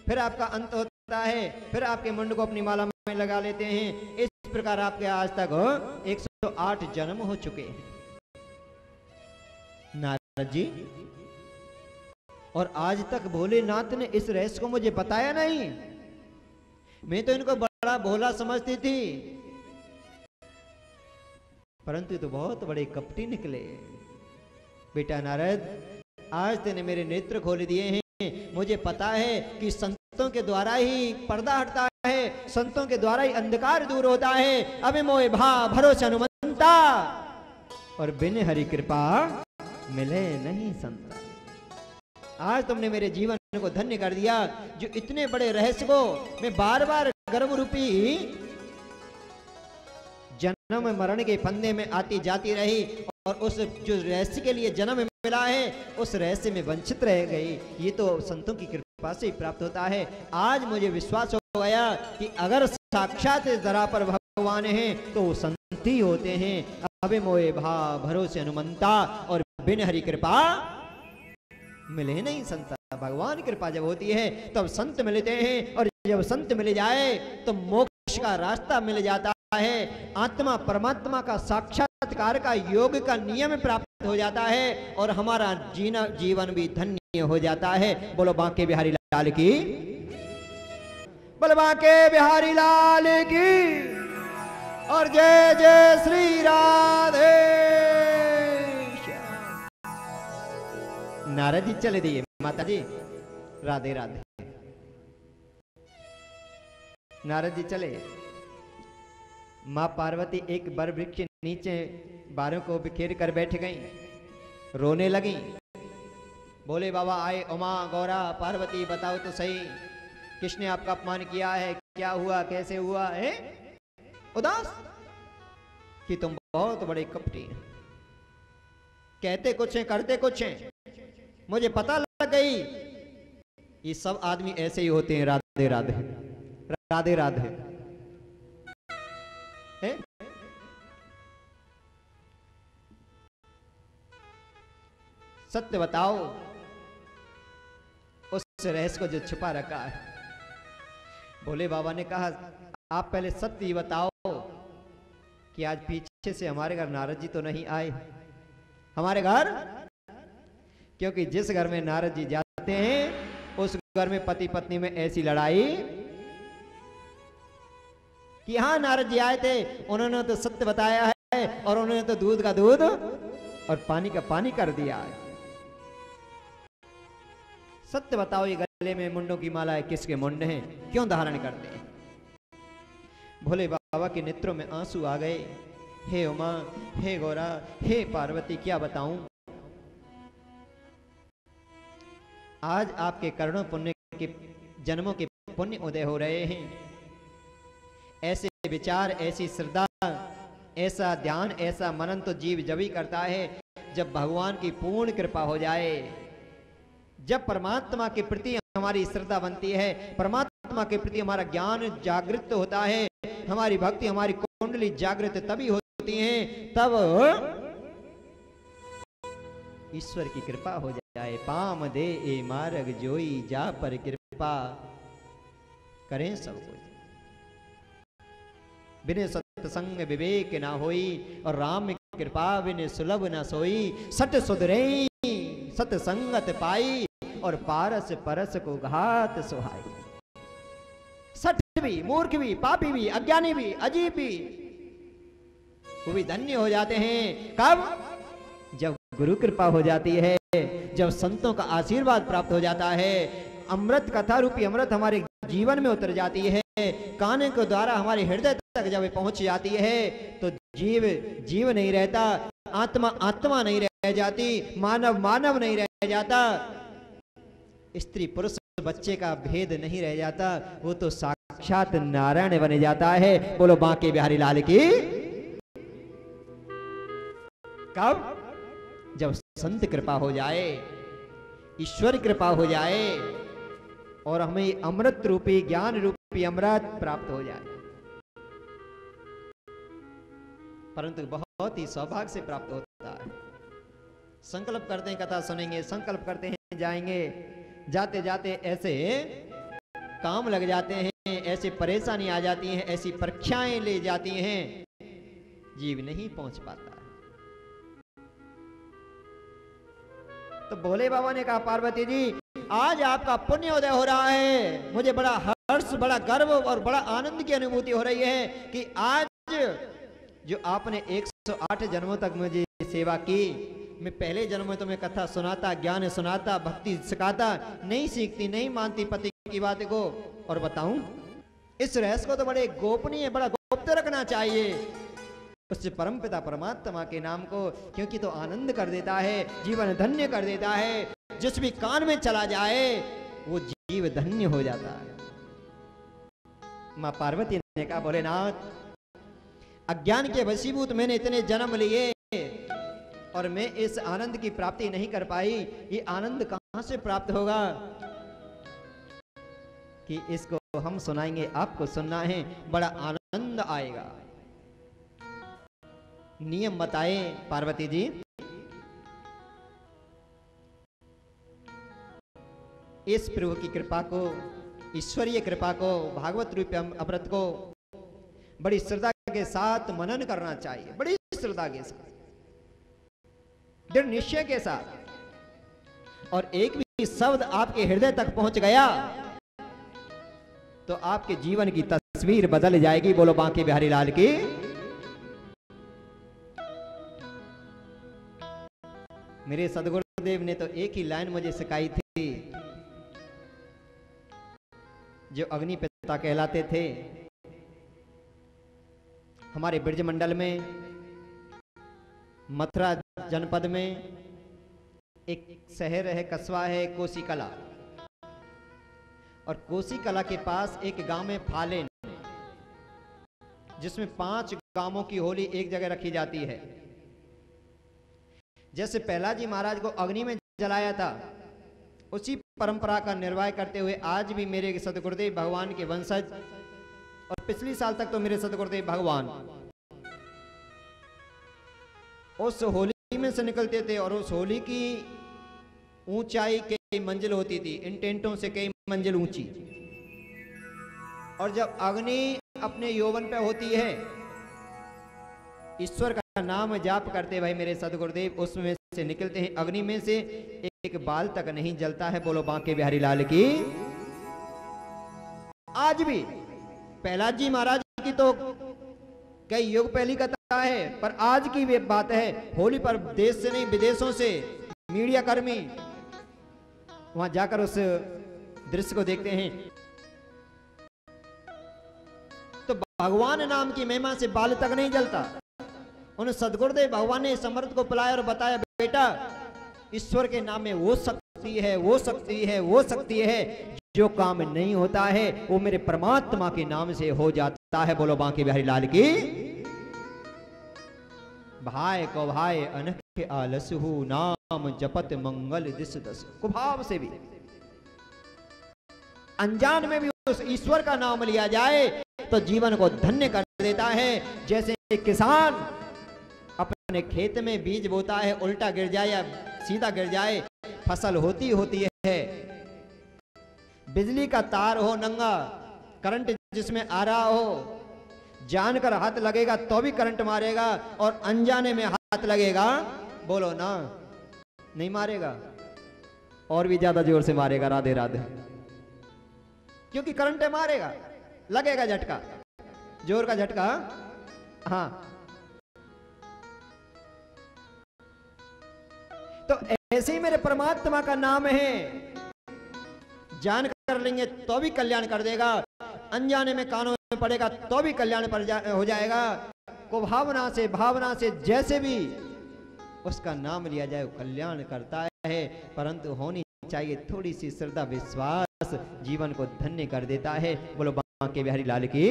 फिर आपका अंत होता है, फिर आपके मुंड को अपनी माला में लगा लेते हैं। इस प्रकार आपके आज तक 108 जन्म हो चुके हैं नारद जी, और आज तक भोलेनाथ ने इस रहस्य को मुझे बताया नहीं। मैं तो इनको बड़ा भोला समझती थी, परंतु तो बहुत बड़े कपटी निकले। बेटा नारद, आज तेने मेरे नेत्र खोल दिए हैं। मुझे पता है कि संतों के द्वारा ही पर्दा हटता है, संतों के द्वारा ही अंधकार दूर होता है। अबे मोए भा भरोसे हनुमंता, और बिन हरि कृपा मिले नहीं संता। आज तुमने मेरे जीवन को धन्य कर दिया, जो इतने बड़े रहस्य को मैं बार बार गर्भ रूपी जन्म मरण के फंदे में आती जाती रही, और उस जो रहस्य के लिए जन्म मिला है उस रहस्य में वंचित रह गई। ये तो संतों की कृपा से ही प्राप्त होता है। आज मुझे विश्वास हो गया कि अगर साक्षात धरा पर भगवान हैं तो वो संत ही होते हैं। अबे मोए भा भरोसे हनुमंता, और बिन हरि कृपा मिले नहीं संता। भगवान कृपा जब होती है तब संत मिलते हैं, और जब संत मिल जाए तो मोक्ष का रास्ता मिल जाता है। आत्मा परमात्मा का साक्षात्कार का योग का नियम प्राप्त हो जाता है, और हमारा जीवन भी धन्य हो जाता है। बोलो बांके बिहारी लाल की, बोलो बांके बिहारी लाल की, और जय जय श्री राधे। नारद जी चले दिए। माता जी राधे राधे। नारद जी चले। मां पार्वती एक बर वृक्ष के नीचे बारों को बिखेर कर बैठ गईं, रोने लगी। बोले बाबा आए, उमा गौरा पार्वती बताओ तो सही, किसने आपका अपमान किया है? क्या हुआ, कैसे हुआ है? उदास कि तुम बहुत बड़े कपटी हैं, कहते कुछ हैं करते कुछ हैं। मुझे पता लग गई ये सब आदमी ऐसे ही होते हैं। राधे राधे राधे राधे। है? सत्य बताओ उस रहस्य को जो छुपा रखा है। भोले बाबा ने कहा आप पहले सत्य ही बताओ कि आज पीछे से हमारे घर नारद जी तो नहीं आए? हमारे घर, क्योंकि जिस घर में नारद जी जाते हैं उस घर में पति पत्नी में ऐसी लड़ाई कि हाँ नारद जी आए थे, उन्होंने तो सत्य बताया है, और उन्होंने तो दूध का दूध और पानी का पानी कर दिया है। सत्य बताओ, ये गले में मुंडों की माला है, किसके मुंड हैं? क्यों धारण करते हैं? भोले बाबा के नेत्रों में आंसू आ गए। हे उमा, हे गौरा, हे पार्वती, क्या बताऊं? आज आपके कर्णों पुण्य के जन्मों के पुण्य उदय हो रहे हैं। ऐसे विचार, ऐसी श्रद्धा, ऐसा ध्यान, ऐसा मनन तो जीव जब ही करता है जब भगवान की पूर्ण कृपा हो जाए, जब परमात्मा के प्रति हमारी श्रद्धा बनती है, परमात्मा के प्रति हमारा ज्ञान जागृत होता है, हमारी भक्ति, हमारी कुंडली जागृत तभी होती है, तब ईश्वर की कृपा हो जाए। पाम दे ए मार्ग जोई, जा पर कृपा करें सब कोई। बिने सत्संग विवेक ना होई, और राम कृपा बिने सुलभ ना सोई। सत सुधरे सत्संगत पाई, और पारस परस को घात सुहाई। सठ भी, मूर्ख भी, पापी भी, अज्ञानी भी, अजीब भी, वो भी धन्य हो जाते हैं। कब? जब गुरु कृपा हो जाती है। जब संतों का आशीर्वाद प्राप्त हो जाता है, अमृत कथा रूपी अमृत हमारे जीवन में उतर जाती है, कान के द्वारा हमारे हृदय तक जब पहुंच जाती है, तो जीव जीव नहीं रहता, आत्मा आत्मा नहीं रह जाती, मानव मानव नहीं रह जाता, स्त्री पुरुष बच्चे का भेद नहीं रह जाता, वो तो साक्षात नारायण बन जाता है। बोलो बांके बिहारी लाल की। कब? जब संत कृपा हो जाए, ईश्वर कृपा हो जाए और हमें अमृत रूपी ज्ञान रूपी अमृत प्राप्त हो जाए। परंतु बहुत ही सौभाग्य से प्राप्त होता है। संकल्प करते हैं कथा सुनेंगे, संकल्प करते हैं जाएंगे, जाते जाते ऐसे काम लग जाते हैं, ऐसे परेशानी आ जाती हैं, ऐसी परीक्षाएं ले जाती हैं, जीव नहीं पहुंच पाता है। तो भोले बाबा ने कहा, पार्वती जी आज आपका पुण्य उदय हो रहा है, मुझे बड़ा हर्ष, बड़ा गर्व और बड़ा आनंद की अनुभूति हो रही है कि आज जो आपने 108 जन्मों तक मुझे सेवा की, मैं पहले जन्म में तुम्हें कथा सुनाता, ज्ञान सुनाता, भक्ति सिखाता, नहीं सीखती, नहीं मानती पति की बात को, और बताऊं इस रहस्य को तो बड़े गोपनीय, बड़ा गुप्त रखना चाहिए उससे परमपिता परमात्मा के नाम को, क्योंकि तो आनंद कर देता है, जीवन धन्य कर देता है, जिस भी कान में चला जाए वो जीव धन्य हो जाता है। मां पार्वती ने कहा, भोलेनाथ अज्ञान के वशीभूत मैंने इतने जन्म लिए और मैं इस आनंद की प्राप्ति नहीं कर पाई, ये आनंद कहां से प्राप्त होगा कि इसको हम सुनाएंगे, आपको सुनना है, बड़ा आनंद आएगा। नियम बताए पार्वती जी। इस प्रभु की कृपा को, ईश्वरीय कृपा को, भागवत रूपी अमृत को बड़ी श्रद्धा के साथ मनन करना चाहिए, बड़ी श्रद्धा के साथ, दृढ़ निश्चय के साथ। और एक भी शब्द आपके हृदय तक पहुंच गया तो आपके जीवन की तस्वीर बदल जाएगी। बोलो बांके बिहारी लाल की। मेरे सदगुरुदेव ने तो एक ही लाइन मुझे सिखाई थी, जो अग्नि पिता कहलाते थे। हमारे ब्रज मंडल में मथुरा जनपद में एक शहर है, कस्बा है कोसीकला, और कोसीकला के पास एक गांव में फालेन, जिसमें 5 गांवों की होली एक जगह रखी जाती है। जैसे प्रहलाद जी महाराज को अग्नि में जलाया था, उसी परंपरा का निर्वाह करते हुए आज भी मेरे सदगुरुदेव भगवान के वंशज, और पिछली साल तक तो मेरे सदगुरुदेव भगवान उस होली में से निकलते थे, और उस होली की ऊंचाई कई मंजिल होती थी, इन टेंटों से कई मंजिल ऊंची। और जब अग्नि अपने यौवन पे होती है, ईश्वर का नाम जाप करते भाई मेरे सदगुरुदेव उसमें से निकलते हैं, अग्नि में से एक बाल तक नहीं जलता है। बोलो बांके बिहारी लाल की। आज भी प्रहलाद जी महाराज की तो कई युग पहली कथा है, पर आज की भी बात है। होली पर देश से नहीं विदेशों से मीडिया कर्मी वहां जाकर उस दृश्य को देखते हैं, तो भगवान नाम की महिमा से बाल तक नहीं जलता। उन सदगुरुदेव भगवान ने समर्थ को पिलाया और बताया, बेटा ईश्वर के नाम में वो शक्ति है, वो शक्ति है, वो शक्ति है, जो काम नहीं होता है वो मेरे परमात्मा के नाम से हो जाता है। बोलो बांके बिहारी लाल की। भाई को भाई अनख आलसहु, नाम जपत मंगल दिस दस। कुभाव से भी, अनजान में भी उस ईश्वर का नाम लिया जाए तो जीवन को धन्य कर देता है। जैसे किसान अपने खेत में बीज बोता है, उल्टा गिर जाए या सीधा गिर जाए, फसल होती होती है। बिजली का तार हो नंगा, करंट जिसमें आ रहा हो, जानकर हाथ लगेगा तो भी करंट मारेगा, और अनजाने में हाथ लगेगा, बोलो ना, नहीं मारेगा, और भी ज्यादा जोर से मारेगा। राधे राधे। क्योंकि करंट मारेगा, लगेगा झटका, जोर का झटका। हाँ, तो ऐसे ही मेरे परमात्मा का नाम है, जान कर लेंगे तो भी कल्याण कर देगा, अनजाने में कानों में पड़ेगा तो भी कल्याण हो जाएगा। को भावना से जैसे भी उसका नाम लिया जाए वो कल्याण करता है, परंतु होनी चाहिए थोड़ी सी श्रद्धा विश्वास, जीवन को धन्य कर देता है। बोलो बांके बिहारी लाल की।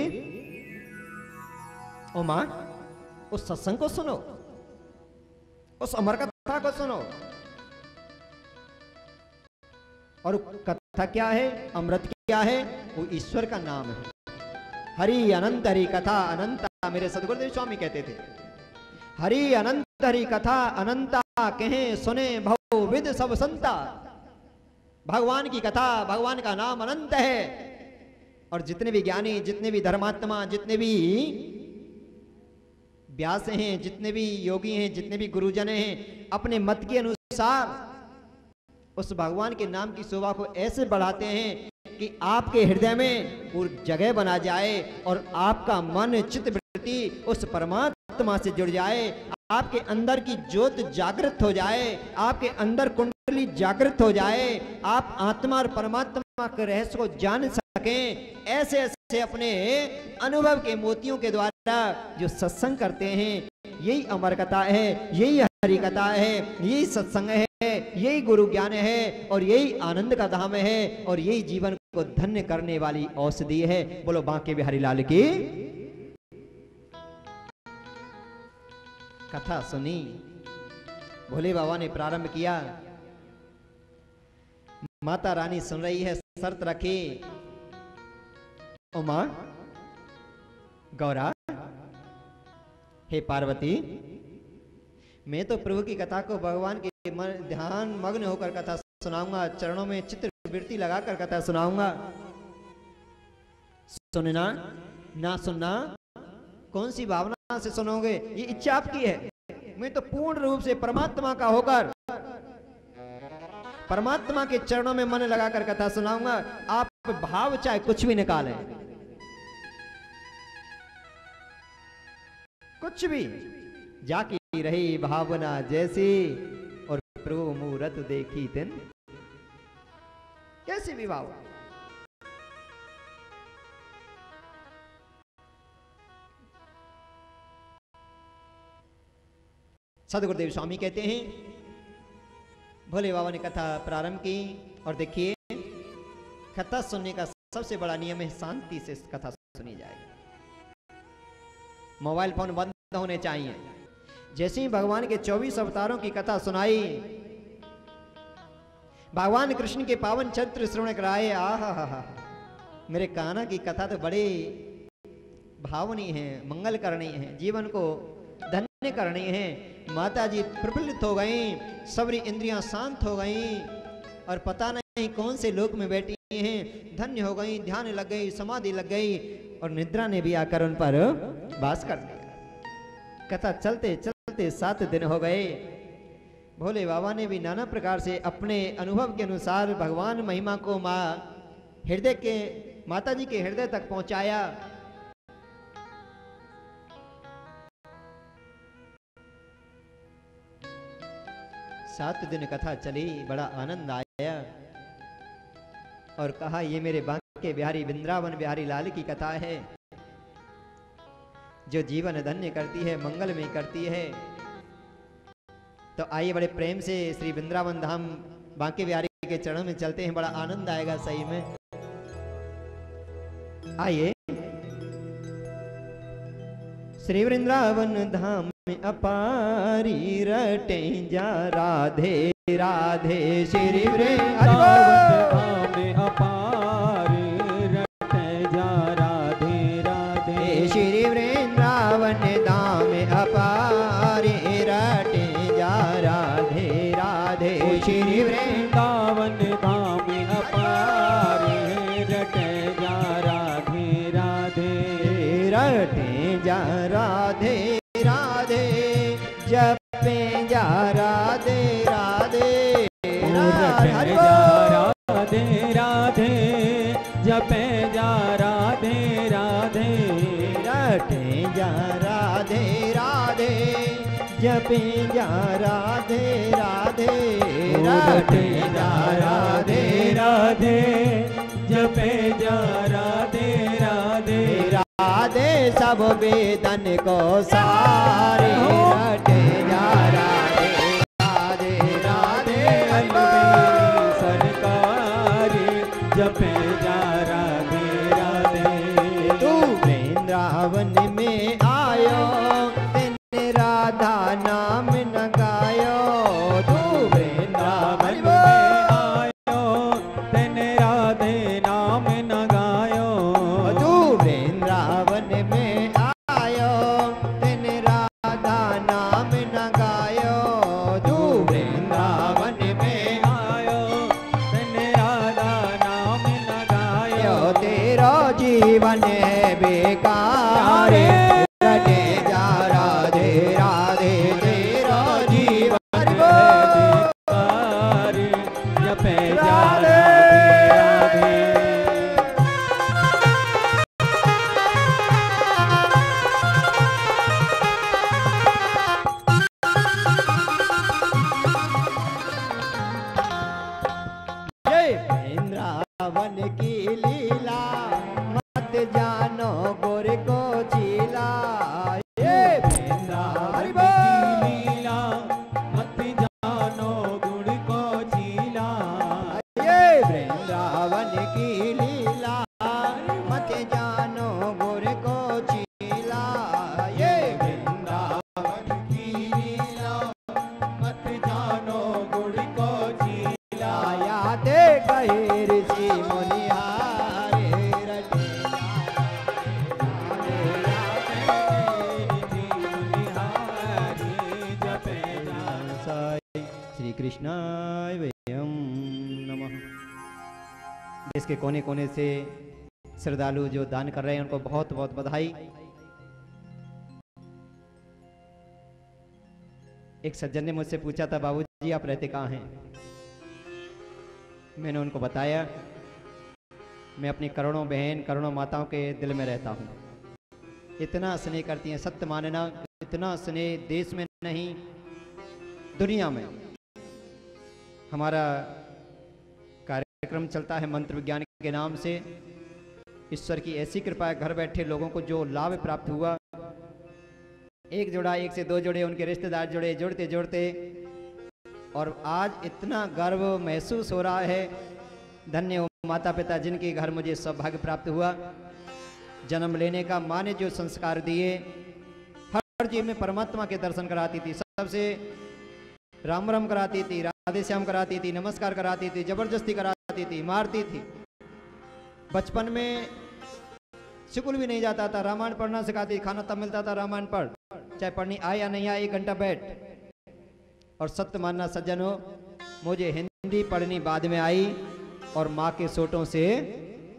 ओ मां, उस सत्संग को सुनो, उस अमर कथा को सुनो। और कथा क्या है, अमृत क्या है, वो ईश्वर का नाम है। हरि अनंत हरि कथा अनंता, मेरे सदगुरुदेव स्वामी कहते थे, हरि अनंत हरि कथा अनंता, कहे सुने बहुविध सब संता। भगवान की कथा, भगवान का नाम अनंत है। और जितने भी ज्ञानी, जितने भी धर्मात्मा, जितने भी व्यास हैं, जितने भी योगी हैं, जितने भी गुरुजन हैं, अपने मत के अनुसार उस भगवान के नाम की शोभा को ऐसे बढ़ाते हैं कि आपके हृदय में वो जगह बना जाए और आपका मन चित्त वृत्ति उस परमात्मा से जुड़ जाए, आपके अंदर की ज्योत जागृत हो जाए, आपके अंदर कुंडली जागृत हो जाए, आप आत्मा और परमात्मा के रहस्य को जान सकें। ऐसे ऐसे अपने अनुभव के मोतियों के द्वारा जो सत्संग करते हैं, यही अमर कथा है, यही हरि कथा है, यही सत्संग है, यही गुरु ज्ञान है, और यही आनंद का धाम है, और यही जीवन को धन्य करने वाली औषधि है। बोलो बांके बिहारी लाल की। कथा सुनी, भोले बाबा ने प्रारंभ किया, माता रानी सुन रही है, शर्त रखी, ओ मां गौरा, हे पार्वती, मैं तो प्रभु की कथा को भगवान के ध्यान मग्न होकर कथा सुनाऊंगा, चरणों में चित्त वृत्ति लगाकर कथा सुनाऊंगा। सुनना ना सुनना कौन सी भावना से सुनोगे, ये इच्छा आपकी है। मैं तो पूर्ण रूप से परमात्मा का होकर परमात्मा के चरणों में मन लगाकर कथा सुनाऊंगा। आप भाव चाहे कुछ भी निकालें, कुछ भी, जाकी रही भावना जैसी, और प्रभु मूरत देखी दिन कैसी भी भाव। सदगुरुदेव स्वामी कहते हैं, भोले बाबा ने कथा प्रारंभ की, और देखिए कथा सुनने का सबसे बड़ा नियम है शांति से कथा सुनी जाए, मोबाइल फोन बंद होने चाहिए। जैसे ही भगवान के 24 अवतारों की कथा सुनाई, भगवान कृष्ण के पावन चरित्र श्रवण कराए, आहा, मेरे कान्हा की कथा तो बड़े भावनीय है, मंगल करनी है, जीवन को धन्य करनी है। माता जी प्रफुल्लित हो गई, सबरी इंद्रियां शांत हो गई, और पता नहीं कौन से लोक में बैठी हैं, धन्य हो गई, ध्यान लग गई, समाधि लग गई, और निद्रा ने भी आकर उन पर वास कर लिया। कथा चलते चलते 7 दिन हो गए। भोले बाबा ने भी नाना प्रकार से अपने अनुभव के अनुसार भगवान महिमा को माता जी के हृदय तक पहुंचाया। सात दिन कथा चली, बड़ा आनंद आया, और कहा ये मेरे बांके बिहारी वृंदावन बिहारी लाल की कथा है, जो जीवन धन्य करती है, मंगलमय करती है। तो आइए बड़े प्रेम से श्री वृंदावन धाम बांके बिहारी के चरणों में चलते हैं, बड़ा आनंद आएगा सही में। आइए। श्री वृंदावन धाम में अपारी रटे जा राधे राधे, श्री वृंदावन धाम में अपारी रटे जा राधे राधे, श्री वृंदावन धाम में अपारी रटे जा राधे राधे, श्री वृंदावन धाम में अपारी रटे जा राधे राधे, रटे जा राधे राधे, जपे जा राधे राधे, रटे जा राधे राधे, जपे जा राधे राधे, रटे जा राधे राधे, जपे जा राधे राधे रटे जा राधे राधे जपे जा राधे राधे राधे सब वेदन को सारे रटे जा राधे राधे राधे मेरी सरकार जपे जा राधे राधे तू वृंदावन में आयो तेने राधा नाम न गायो तू वृंदावन में आयो तेने राधे नाम न गायो तू वृंदावन में आयो तेने राधा नाम न गायो तू वृंदावन में आयो तेने राधा नाम न गायो आयो तेरा जीवन है बेकार रटे जा राधे राधे तेरा जीवन बेकार जपे जा राधे राधे जय वृंदावन की लीला मत जानो गोर को चीला ये वृंदावन की लीला मत जानो गुण को चीला ये वृंदावन की लीला मत जानो गोर को चीला ये वृंदावन की लीला मत जानो गुण को चीला आया दे कहे ऋषि मुनिहारे रटे श्री कृष्णाय वयम नमः। देश के कोने कोने से श्रद्धालु जो दान कर रहे हैं उनको बहुत बहुत बधाई। एक सज्जन ने मुझसे पूछा था, बाबूजी आप रहते कहाँ हैं? मैंने उनको बताया मैं अपनी करोड़ों बहन करोड़ों माताओं के दिल में रहता हूँ। इतना स्नेह करती हैं, सत्य मानना, इतना स्नेह देश में नहीं दुनिया में। हमारा कार्यक्रम चलता है मंत्र विज्ञान के नाम से। ईश्वर की ऐसी कृपा है, घर बैठे लोगों को जो लाभ प्राप्त हुआ, एक जोड़ा, एक से दो जोड़े, उनके रिश्तेदार जुड़े, जुड़ते जुड़ते, और आज इतना गर्व महसूस हो रहा है। धन्य हो माता पिता जिनके घर मुझे सौभाग्य प्राप्त हुआ। जन्म लेने का माँ ने जो संस्कार दिए, हर जीव में परमात्मा के दर्शन कराती थी, सबसे राम राम कराती थी, राधे श्याम कराती थी, नमस्कार कराती थी, जबरदस्ती कराती थी, मारती थी। बचपन में स्कूल भी नहीं जाता था, रामायण पढ़ना सिखाती, खाना तब मिलता था रामायण पढ़, चाहे पढ़नी आए या नहीं आए, 1 घंटा बैठ। और सत्य मानना सज्जन हो, मुझे हिंदी पढ़नी बाद में आई और माँ के सोटों से,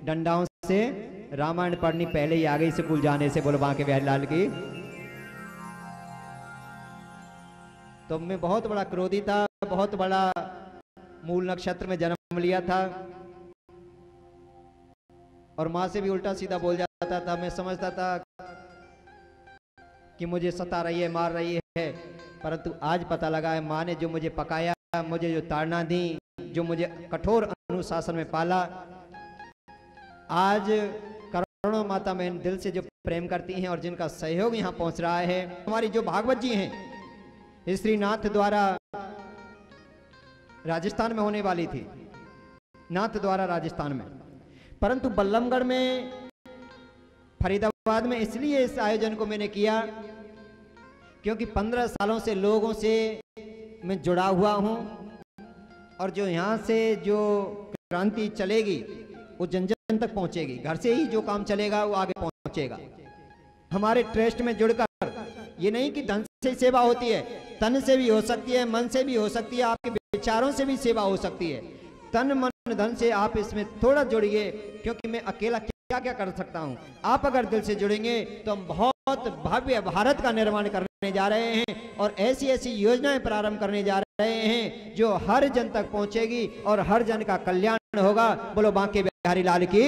डंडाओं से रामायण पढ़नी पहले ही आ गई स्कूल जाने से। बोलो बांके बिहारी लाल की। तो मैं बहुत बड़ा क्रोधी था, बहुत बड़ा मूल नक्षत्र में जन्म लिया था और माँ से भी उल्टा सीधा बोल जाता था। मैं समझता था कि मुझे सता रही है, मार रही है, परंतु आज पता लगा है माँ ने जो मुझे पकाया, मुझे जो ताड़ना दी, जो मुझे कठोर अनुशासन में पाला, आज करोड़ों माता बहन दिल से जो प्रेम करती हैं और जिनका सहयोग यहाँ पहुँच रहा है। हमारी जो भागवत जी हैं, श्रीनाथ द्वारा राजस्थान में होने वाली थी, नाथ द्वारा राजस्थान में, परंतु बल्लभगढ़ में, फरीदाबाद में इसलिए इस आयोजन को मैंने किया क्योंकि 15 सालों से लोगों से मैं जुड़ा हुआ हूं और जो यहाँ से जो क्रांति चलेगी वो जन जन तक पहुंचेगी। घर से ही जो काम चलेगा वो आगे पहुंचेगा। हमारे ट्रस्ट में जुड़कर, ये नहीं कि धन से सेवा होती है, तन से भी हो सकती है, मन से भी हो सकती है, आपके विचारों से भी सेवा हो सकती है। तन मन धन से आप इसमें थोड़ा जुड़िए, क्योंकि मैं अकेला क्या क्या कर सकता हूं। आप अगर दिल से जुड़ेंगे तो हम बहुत भव्य भारत का निर्माण करने जा रहे हैं और ऐसी ऐसी योजनाएं प्रारंभ करने जा रहे हैं जो हर जन तक पहुंचेगी और हर जन का कल्याण होगा। बोलो बांके बिहारी लाल की।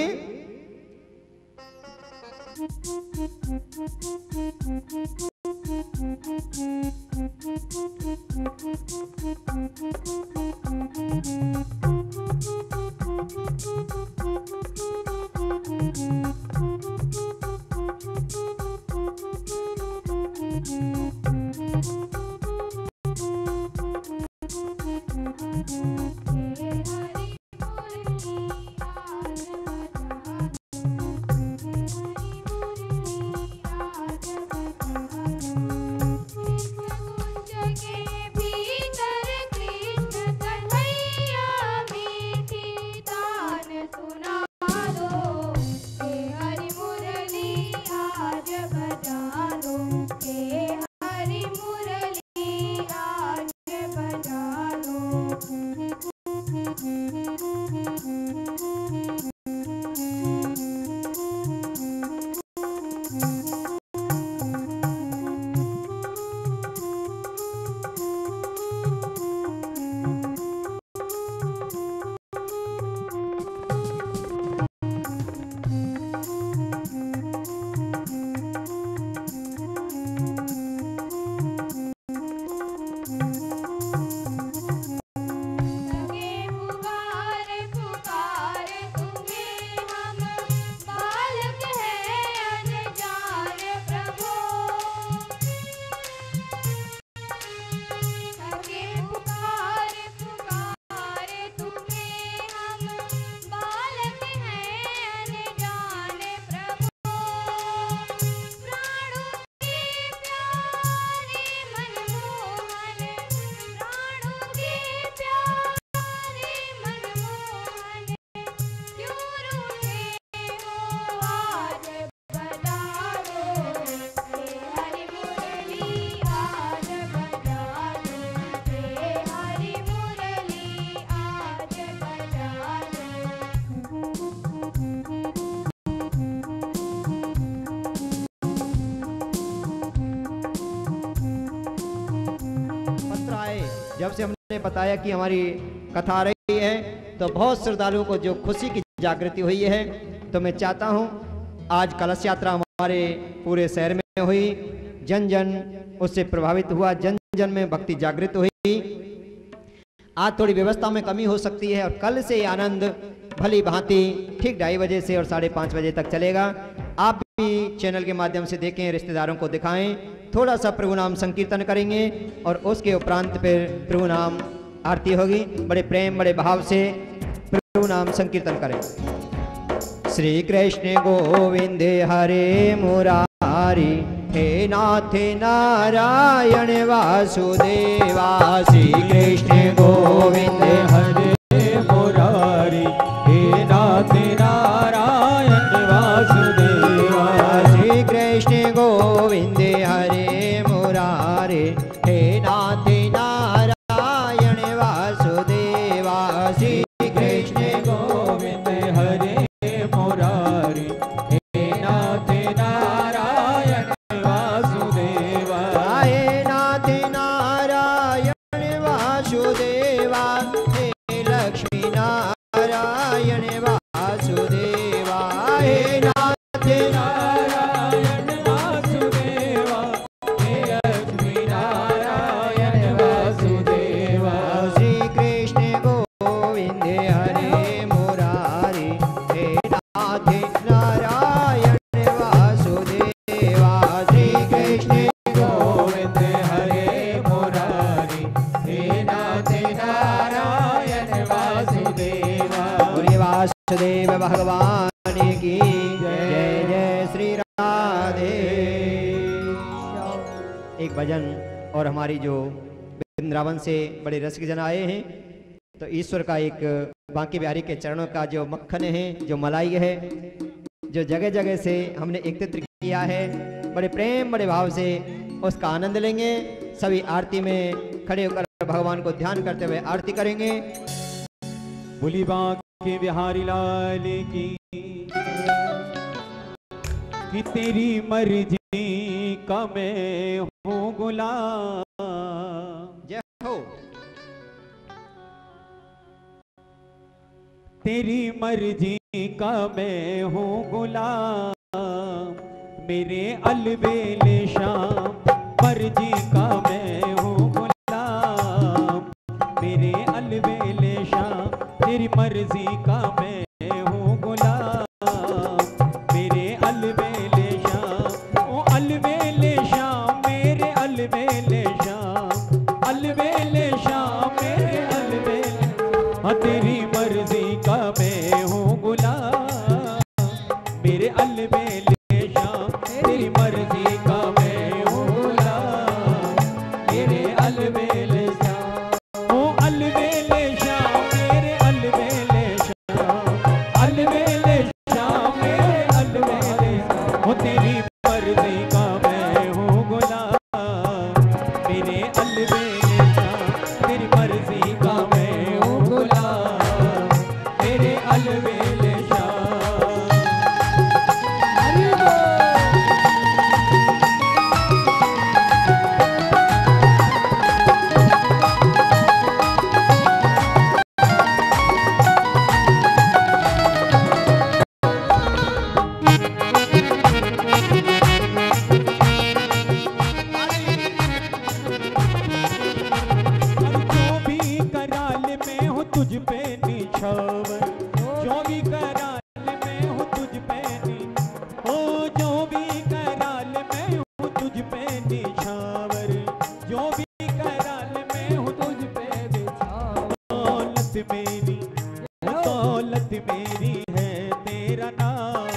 जब से हमने बताया कि हमारी कथा आ रही है तो बहुत श्रद्धालुओं को जो खुशी की जागृति हुई है, तो मैं चाहता हूं आज कलश यात्रा हमारे पूरे शहर में हुई, जन जन उससे प्रभावित हुआ, जन जन में भक्ति जागृत हुई। आज थोड़ी व्यवस्था में कमी हो सकती है और कल से आनंद भली भांति ठीक 2:30 बजे से और 5:30 बजे तक चलेगा। आप भी चैनल के माध्यम से देखें, रिश्तेदारों को दिखाएं, थोड़ा सा प्रभु नाम संकीर्तन करेंगे और उसके उपरांत फिर प्रभु नाम आरती होगी। बड़े प्रेम बड़े भाव से प्रभु नाम संकीर्तन करें। श्री कृष्ण गोविंद हरे मुरारी, हे नाथ नारायण वासुदेवा। श्री कृष्ण गोविंद हरे मुरारी, हे नाथ नारायण वासुदेवा। श्री कृष्ण गोविंद हरे मुरारी, हे नाथ नारायण वासुदेवा। श्री कृष्ण गोविंद हरे मुरारी, हे नाथ नारायण वासुदेवा। हे नाथ नारायण वासुदेवा, हे लक्ष्मी नारायण वासुदेवा। हे नाथ नारायण वासुदेवा, हे लक्ष्मी नारायण वासुदेवा। श्री कृष्ण गोविंद हरे मुरारी, हे नाथ नारायण वासुदेवा। श्री कृष्ण गोविंद हरे मुरारी, हे नाथ नारायण वासुदेवा। बोलिए वासुदेव भगवान की जय। जय श्री राधे। एक भजन और हमारी जो वृंदावन से बड़े रसिक जन आए हैं, तो ईश्वर का एक बांके बिहारी के चरणों का जो मक्खन है, जो मलाई है, जो जगह जगह से हमने एकत्रित किया है, बड़े प्रेम बड़े भाव से उसका आनंद लेंगे। सभी आरती में खड़े होकर भगवान को ध्यान करते हुए आरती करेंगे। बोली बांके बिहारी लाल की, कि तेरी मर्जी का मैं हूँ गुलाम। जय हो। तेरी मर्जी का मैं हूँ गुलाम, मेरे अलबेले शाम मर्जी का मैं हूँ गुलाम। तेरी मर्जी का मैं हूँ गुलाम, मेरे अलबेले शाम तेरी मर्जी का मैं हूँ गुलाम, मेरे अलबेले शाम ओ अलबेले शाम मेरे अलबेले शाम, अलबेले शाम मेरे अलबेले ओ तेरी मर्जी का मैं हूँ गुलाम, मेरे अलबेले शाम तेरी मर्जी का मैं हूँ गुलाम, मेरे अलबेले शाम। हरि बोल। जो भी कराल में हो तुझ पे निछावर, जो भी कराल में हो तुझ पे ओ जो भी कराल में हो तुझ पे निछावर, जो भी कराल में हो तुझ पे निछावर, दौलत मेरी है तेरा नाम,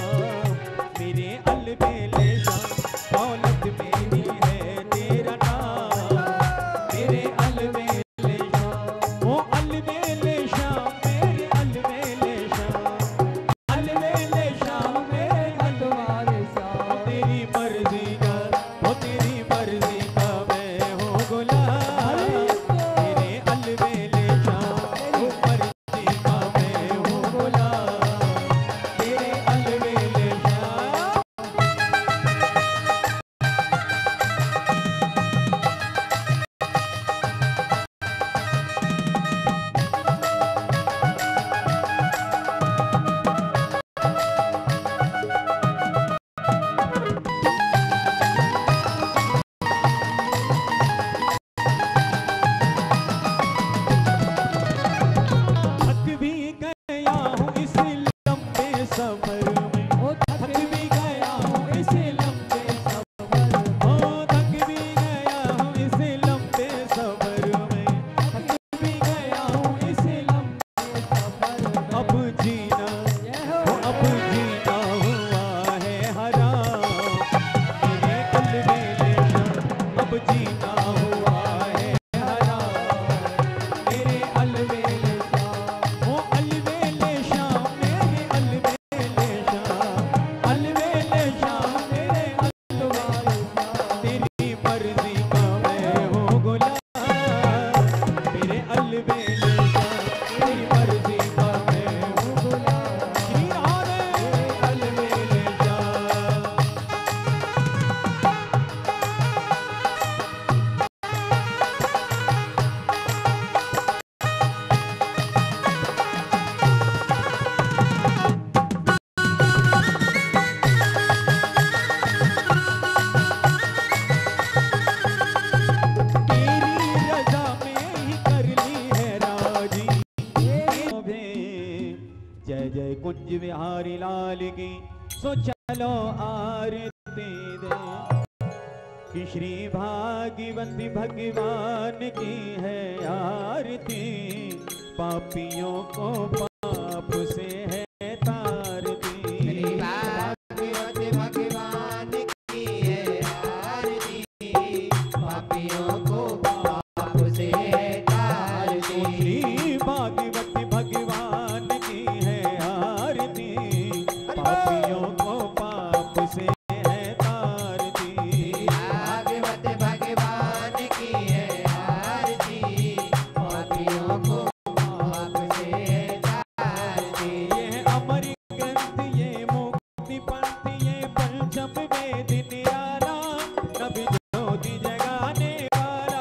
मेरे अलबेले शाम दौलत मेरी है तेरा नाम, मेरे अलबेले शाम ओ अलबेले शाम मेरे अलबेले शाम, अलबेले शाम मेरे अलबेले शाम, तेरी मर्जी का ओ तेरी मर्जी का मैं हूँ गुलाम, मेरे अलबेले शाम ओ मर्जी का मैं हूँ गुलाम, तेरे अलबेले शाम। थक भी गया हूँ इस लंबे सफर में, ओ थक भी गया हूँ इस लंबे सफर में, ओ थक भी गया हूँ इस लंबे सफर में, थक भी गया हूँ इस लंबे सफर में, अब जीना हुआ है हराम, मेरे अलबेले शाम अब जीना हुआ है हराम, मेरे अलबेले शाम ओ अलबेले शाम मेरे अलबेले शाम, अलबेले शाम मेरे अलबेले शाम, तेरी मर्जी का मैं हूँ गुलाम, मेरे अलबेले शाम तेरी मर्जी का मैं हूँ गुलाम, श्री राधे अलबेले शाम। तेरी रजा में ही कर ली है राजी, जय जय कुंज बिहारी लाल की, सो चलो आरती दे कि श्री भागवती भगवान की है आरती, पापियों को पाप से है तारती, भागवत भगवान की है आरती, पापियों को पाप से तारती, श्री भागवती भगवान की है आरती, पापियों को पाप से है तारती, भागवत भगवान की है आरती, पापियों को पाप से तारती, ये अमर ग्रंथ ये मुक्ति पंथ ये पंचम वेद निराला, नभ ज्योति जगाने वाला,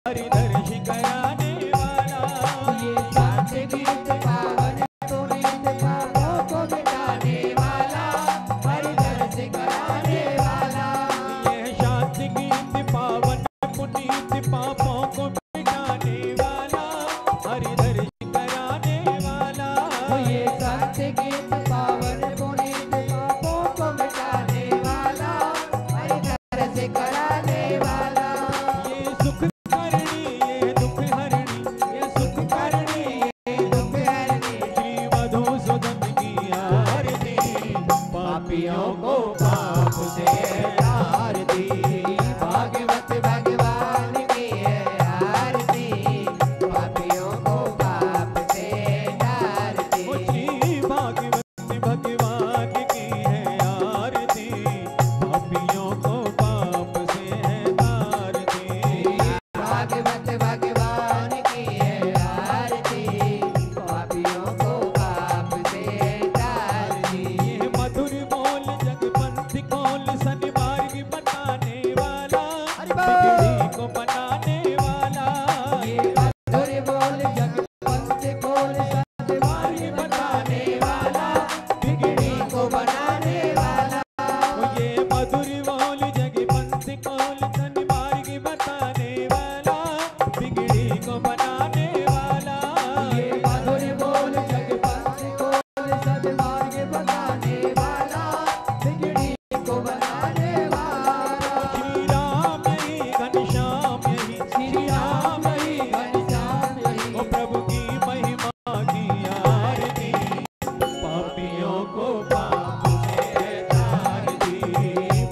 हरि दर्श कराने वाला, ये शांत गीत पावन पुनीत पापों को मिटाने वाला, हरि दर्श कराने वाला। ये शांत गीत पावन पुनीत पापों को मिटाने वाला, हरि दर्श कराने वाला। ये शांत गीत पावन पुनीत पापों को मिटाने वाला, हरि दर्श कराने वाला। ये सुख करनी ये दुख हरणी, ये सुख करनी ये दुख हरनी, श्री मधुसूदन की आरती, पापियों को पाप से आरती, भागवत भगवान की है आरती, पापियों को पाप से आरती। ओ श्री भागवत भगवान की है आरती, पापियों को पाप से है तारती। भागवत भगवान की है आरती, पापियों को पाप से तारती। ये मधुर बोल जगपंथ खोल सन्मार्ग बताने वाला, बिगड़ी को बनाने वाला। ये मधुर बोल जगपंथ खोल सद्मार्ग बताने वाला, बिगड़ी को बनाने वाला। ये मधुर बोल जगपंथ खोल सन्मार्ग बताने वाला, बिगड़ी को बनाने वाला। ये मधुर बोल जगपंथ खोल सद्मार्ग बताने वाला, बिगड़ी को बनाने वाला। श्री राम यही घनश्याम यही, श्री राम ही घनश्याम यही, ओ प्रभु की महिमा की आरती, पापियों को पाप से तारती।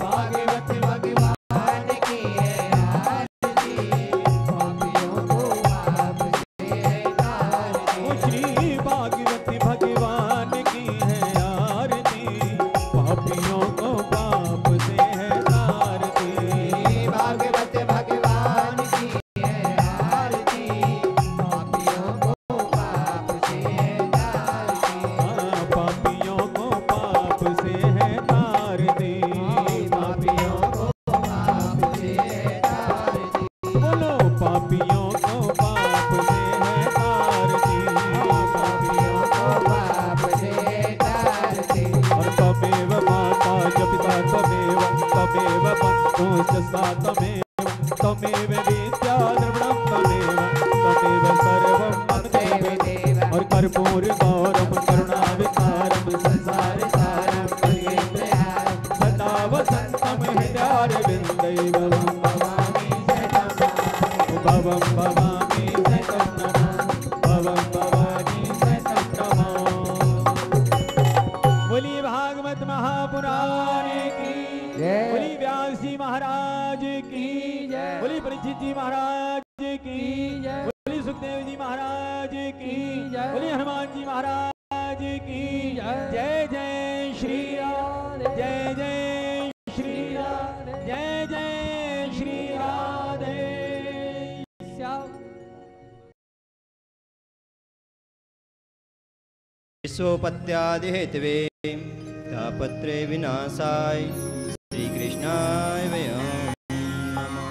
भागवत भगवान की है आरती, पापियों को पाप से तारती। ओ श्री भागवत भगवान की है आरती, पापियों को पाप से है तारती। भागवत भगवान की है आरती, पापियों को पाप से तारती। पापियों को पाप से है तारती। पापियों को पाप से तारती। बोलो पापियों को पाप से है तारती। पापियों को पाप से तारती। और तमेव माता च पिता तमेव, तमेव बन्धु च सखा तमेव, तमेव विद्या द्रविणं तमेव, तमेव सर्वं मत्तेव। और कर्पूर गौरम करुणावितारम संसार सारं भगेन्द्रहारं, सदा वसन्तं हृदयारविन्दैव भवामि शरणं। भवं भवामि शतं नमः, भवं भवानी शतं नमः। बोली भागवत महापुराण की जय। बोली व्यास जी महाराज की जय। बोली परीक्षित जी महाराज की जय। बोली सुखदेव जी महाराज की जय। बोली हनुमान जी महाराज की जय। जय जय श्री राम, जय जय श्री राम, जय जय श्री राधे श्याम। विश्वोपत्यादिहेतवे तापत्रे विनाशाय श्रीकृष्णाय वयं नमः।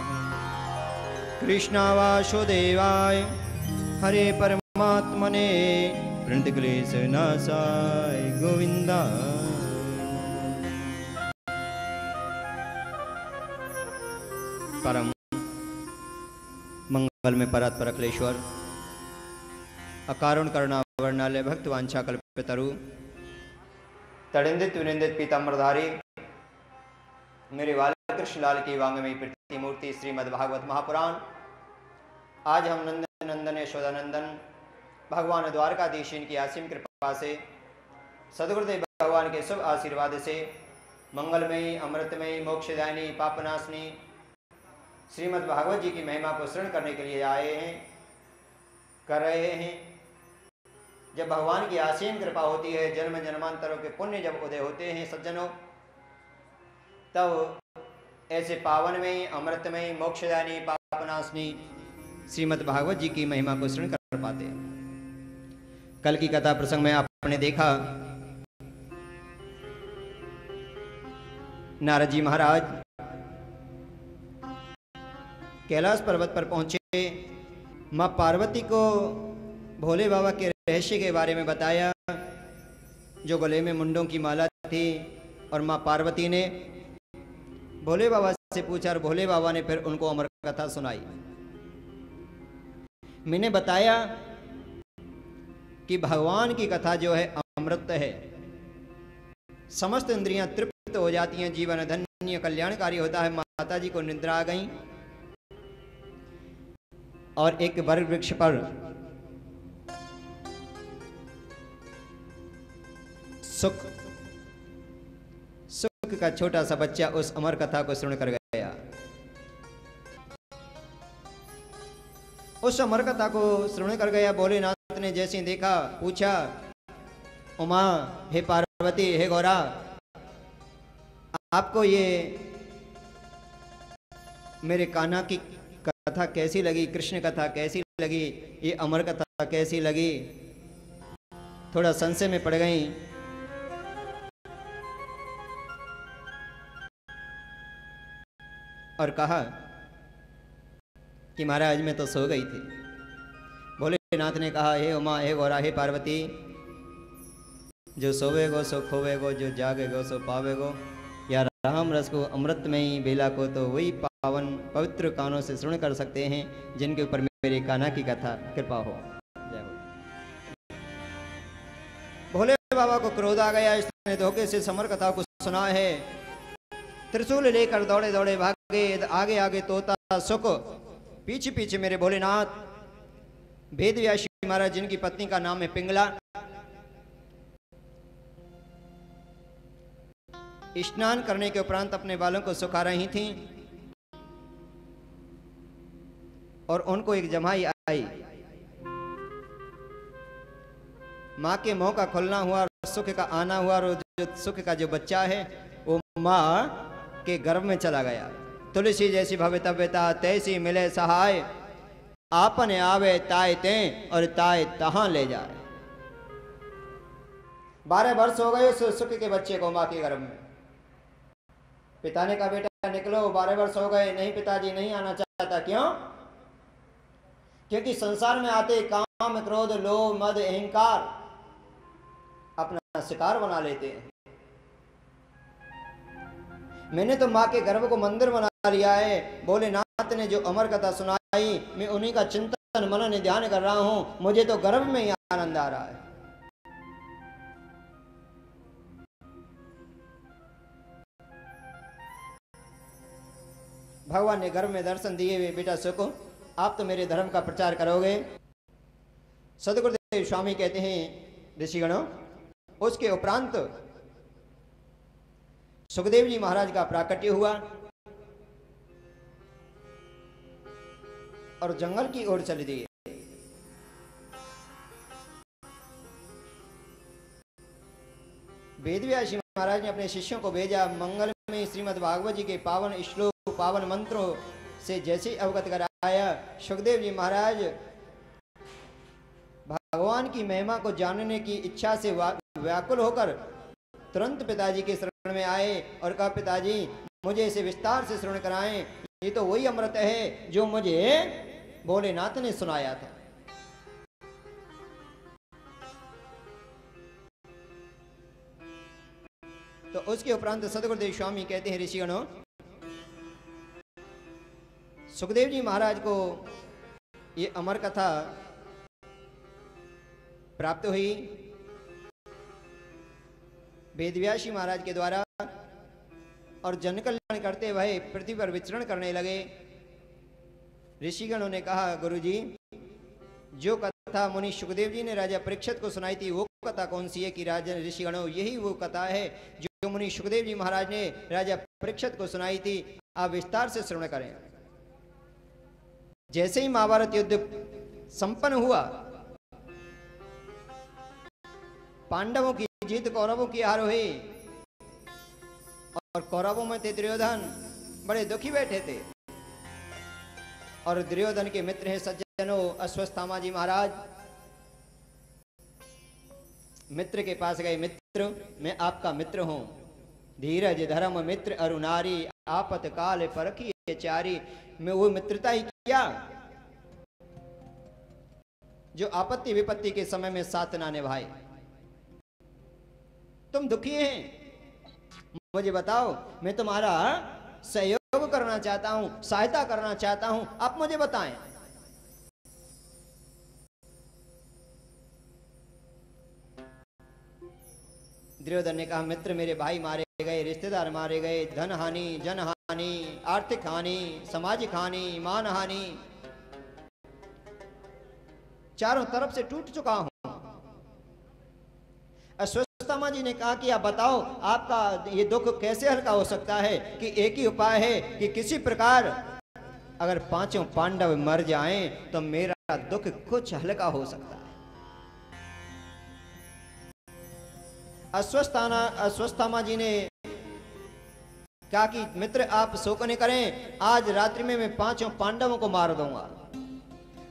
कृष्णावासुदेवाय हरे परमात्मने प्रणतक्लेशनाशाय गोविन्दाय। परम मंगल में परात्पर अखिलेश्वर, अकारुण करुणा वर्णालय भक्त वांछा कल्पतरु, तड़िंदित विनिंदित पीताम्बरधारी मेरे वाले कृष्णलाल की वांगमयी प्रतिमूर्ति श्रीमद् भागवत महापुराण। आज हम नंदन नंदन यशोदानंदन भगवान द्वारकाधीश की असीम कृपा से सदगुरुदेव भगवान के शुभ आशीर्वाद से मंगलमयी अमृतमयी मोक्षदायिनी पापनाशनी श्रीमद् भागवत जी की महिमा को श्रवण करने के लिए आए हैं, कर रहे हैं। जब भगवान की असीम कृपा होती है, जन्म जन्मांतरों के पुण्य जब उदय होते हैं सज्जनों, तब ऐसे पावनमयी अमृतमयी मोक्षदायिनी पापनाशनी श्रीमद् भागवत जी की महिमा को श्रवण कर पाते हैं। कल की कथा प्रसंग में आपने देखा नारद जी महाराज कैलाश पर्वत पर पहुंचे माँ पार्वती को भोले बाबा के रहस्य के बारे में बताया, जो गले में मुंडों की माला थी। और माँ पार्वती ने भोले बाबा से पूछा और भोले बाबा ने फिर उनको अमर कथा सुनाई। मैंने बताया कि भगवान की कथा जो है अमृत है, समस्त इंद्रियां तृप्त हो जाती हैं, जीवन धन्य कल्याणकारी होता है। माता जी को निद्रा आ गई और एक बर वृक्ष पर सुख का छोटा सा बच्चा उस अमर कथा को सुन कर गया। उस अमर कथा को सुन कर गया। भोलेनाथ ने जैसे देखा पूछा, उमा, हे पार्वती, हे गौरा, आपको ये मेरे कान्हा की कथा कैसी लगी, कृष्ण कथा कैसी लगी, ये अमर कथा कैसी लगी? थोड़ा संशय में पड़ गई। और कहा कि महाराज मैं तो सो गई थी। भोलेनाथ ने कहा, हे उमा, हे गौरा, हे पार्वती, जो सोवेगो सो खोवेगो, जो जागेगो सो पावेगो। या राम रस को अमृतमयी बेला को तो वही पावन पवित्र कानों से सुन कर सकते हैं जिनके ऊपर मेरे कान्हा की कथा कृपा हो। जय हो। भोले बाबा को क्रोध आ गया। इसने धोखे से समर कथा को सुना है। त्रिशूल लेकर दौड़े दौड़े भागे, आगे आगे तोता सुख, पीछे पीछे मेरे भोलेनाथ। वेदव्यास महाराज जिनकी पत्नी का नाम है पिंगला, स्नान करने के उपरांत अपने बालों को सुखा रही थीं और उनको एक जमाई आई। मां के मुंह का खुलना हुआ और सुख का आना हुआ और जो सुख का जो बच्चा है वो मां के गर्भ में चला गया। तुलसी जैसी भवितव्यता तैसी मिले सहाय, आपने आवे ताय ते और ताय तहां ले जाए। 12 वर्ष हो गए उस सुख के बच्चे को मां के गर्भ में। पिता ने कहा, बेटा निकलो, 12 वर्ष हो गए। नहीं पिताजी, नहीं आना चाहता। क्यों? क्योंकि संसार में आते काम, क्रोध, लोभ, मद, अहंकार अपना शिकार बना लेते हैं। मैंने तो माँ के गर्भ को मंदिर बना लिया है। भोलेनाथ ने जो अमर कथा सुनाई, मैं उन्हीं का चिंतन मनन ध्यान कर रहा हूं। मुझे तो गर्भ में ही आनंद आ रहा है। भगवान ने गर्भ में दर्शन दिए हुए, बेटा सुको, आप तो मेरे धर्म का प्रचार करोगे। सदगुरुदेव स्वामी कहते हैं, ऋषिगणों, उसके उपरांत सुखदेव जी महाराज का प्राकट्य हुआ और जंगल की ओर चले दिए। वेदव्यास महाराज ने अपने शिष्यों को भेजा। मंगल में श्रीमद् भागवत जी के पावन श्लोक, पावन मंत्रों से जैसे अवगत कराया, सुखदेव जी महाराज भगवान की महिमा को जानने की इच्छा से व्याकुल होकर तुरंत पिताजी के शरण में आए और कहा, पिताजी मुझे इसे विस्तार से श्रवण कराएं। ये तो वही अमृत है जो मुझे भोलेनाथ ने सुनाया था। तो उसके उपरांत सदगुरुदेव स्वामी कहते हैं, ऋषिगणों, सुखदेव जी महाराज को ये अमर कथा प्राप्त हुई वेदव्यासी महाराज के द्वारा और जन कल्याण करते हुए पृथ्वी पर विचरण करने लगे। ऋषिगणों ने कहा, गुरुजी, जो कथा मुनि सुखदेव जी ने राजा परीक्षित को सुनाई थी वो कथा कौन सी है? कि राजा ऋषिगणों, यही वो कथा है जो मुनि सुखदेव जी महाराज ने राजा परीक्षित को सुनाई थी। आप विस्तार से श्रवण करें। जैसे ही महाभारत युद्ध संपन्न हुआ, पांडवों की जीत, कौरवों की हार हुई और कौरवों में थे दुर्योधन, बड़े दुखी बैठे थे। और दुर्योधन के मित्र हैं सज्जनों अश्वत्थामा जी महाराज। मित्र के पास गए, मित्र मैं आपका मित्र हूं, धीरज धर्म मित्र अरुणारी, आपत काल परखिए चारी। मैं वो मित्रता ही किया जो आपत्ति विपत्ति के समय में साथ ना निभाए। तुम दुखी हैं, मुझे बताओ, मैं तुम्हारा सहयोग करना चाहता हूं, सहायता करना चाहता हूं, आप मुझे बताएं। दुर्योधन ने कहा, मित्र मेरे भाई मारे गए, रिश्तेदार मारे गए, धन हानि, जन हानि, आर्थिक हानि, सामाजिक हानि, मान हानि, चारों तरफ से टूट चुका हूं। अश्वत्थामा जी ने कहा कि आप बताओ, आपका ये दुख कैसे हल्का हो सकता है? कि एक ही उपाय है कि किसी प्रकार अगर पांचों पांडव मर जाएं तो मेरा दुख कुछ हल्का हो सकता है। अश्वत्थामा जी ने कहा कि मित्र आप शोक न करें, आज रात्रि में मैं पांचों पांडवों को मार दूंगा।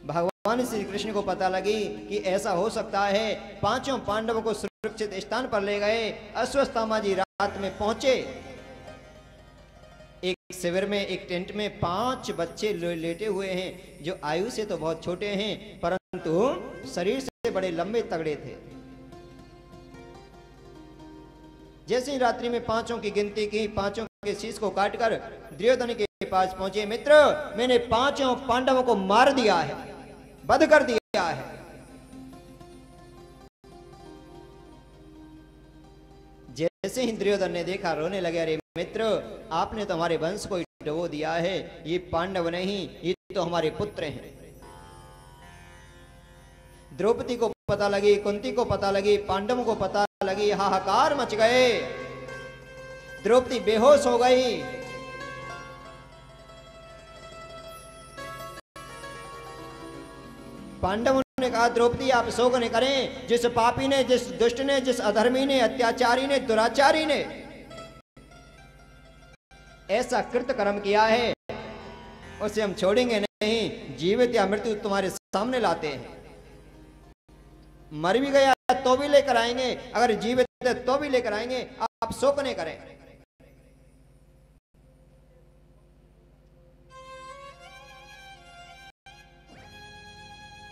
भगवान श्री कृष्ण को पता लगी कि ऐसा हो सकता है, पांचों पांडवों को सुरक्षित स्थान पर ले गए। अश्वत्थामा जी रात में पहुंचे, एक शिविर में, एक टेंट में 5 बच्चे लेटे हुए हैं, जो आयु से तो बहुत छोटे हैं परंतु शरीर से बड़े लंबे तगड़े थे। जैसे ही रात्रि में पांचों की गिनती की, पांचों के शीश को काटकर दुर्योधन के पास पहुंचे। मित्र, मैंने पांचों पांडवों को मार दिया है, वध कर दिया है। जैसे ही दुर्योधन ने देखा, रोने लगे, अरे मित्र आपने तो हमारे वंश को डुबो दिया है, ये पांडव नहीं, ये तो हमारे पुत्र हैं। द्रौपदी को पता लगी, कुंती को पता लगी, पांडवों को पता लगी, हाहाकार मच गए। द्रौपदी बेहोश हो गई। पांडवों ने कहा, द्रौपदी आप शोक न करें, जिस पापी ने, जिस दुष्ट ने, जिस अधर्मी ने, अत्याचारी ने, दुराचारी ने ऐसा कृत कर्म किया है, उसे हम छोड़ेंगे नहीं। जीवित या मृत्यु तुम्हारे सामने लाते हैं। मर भी गया तो भी लेकर आएंगे, अगर जीवित है तो भी लेकर आएंगे, आप शोक न करें।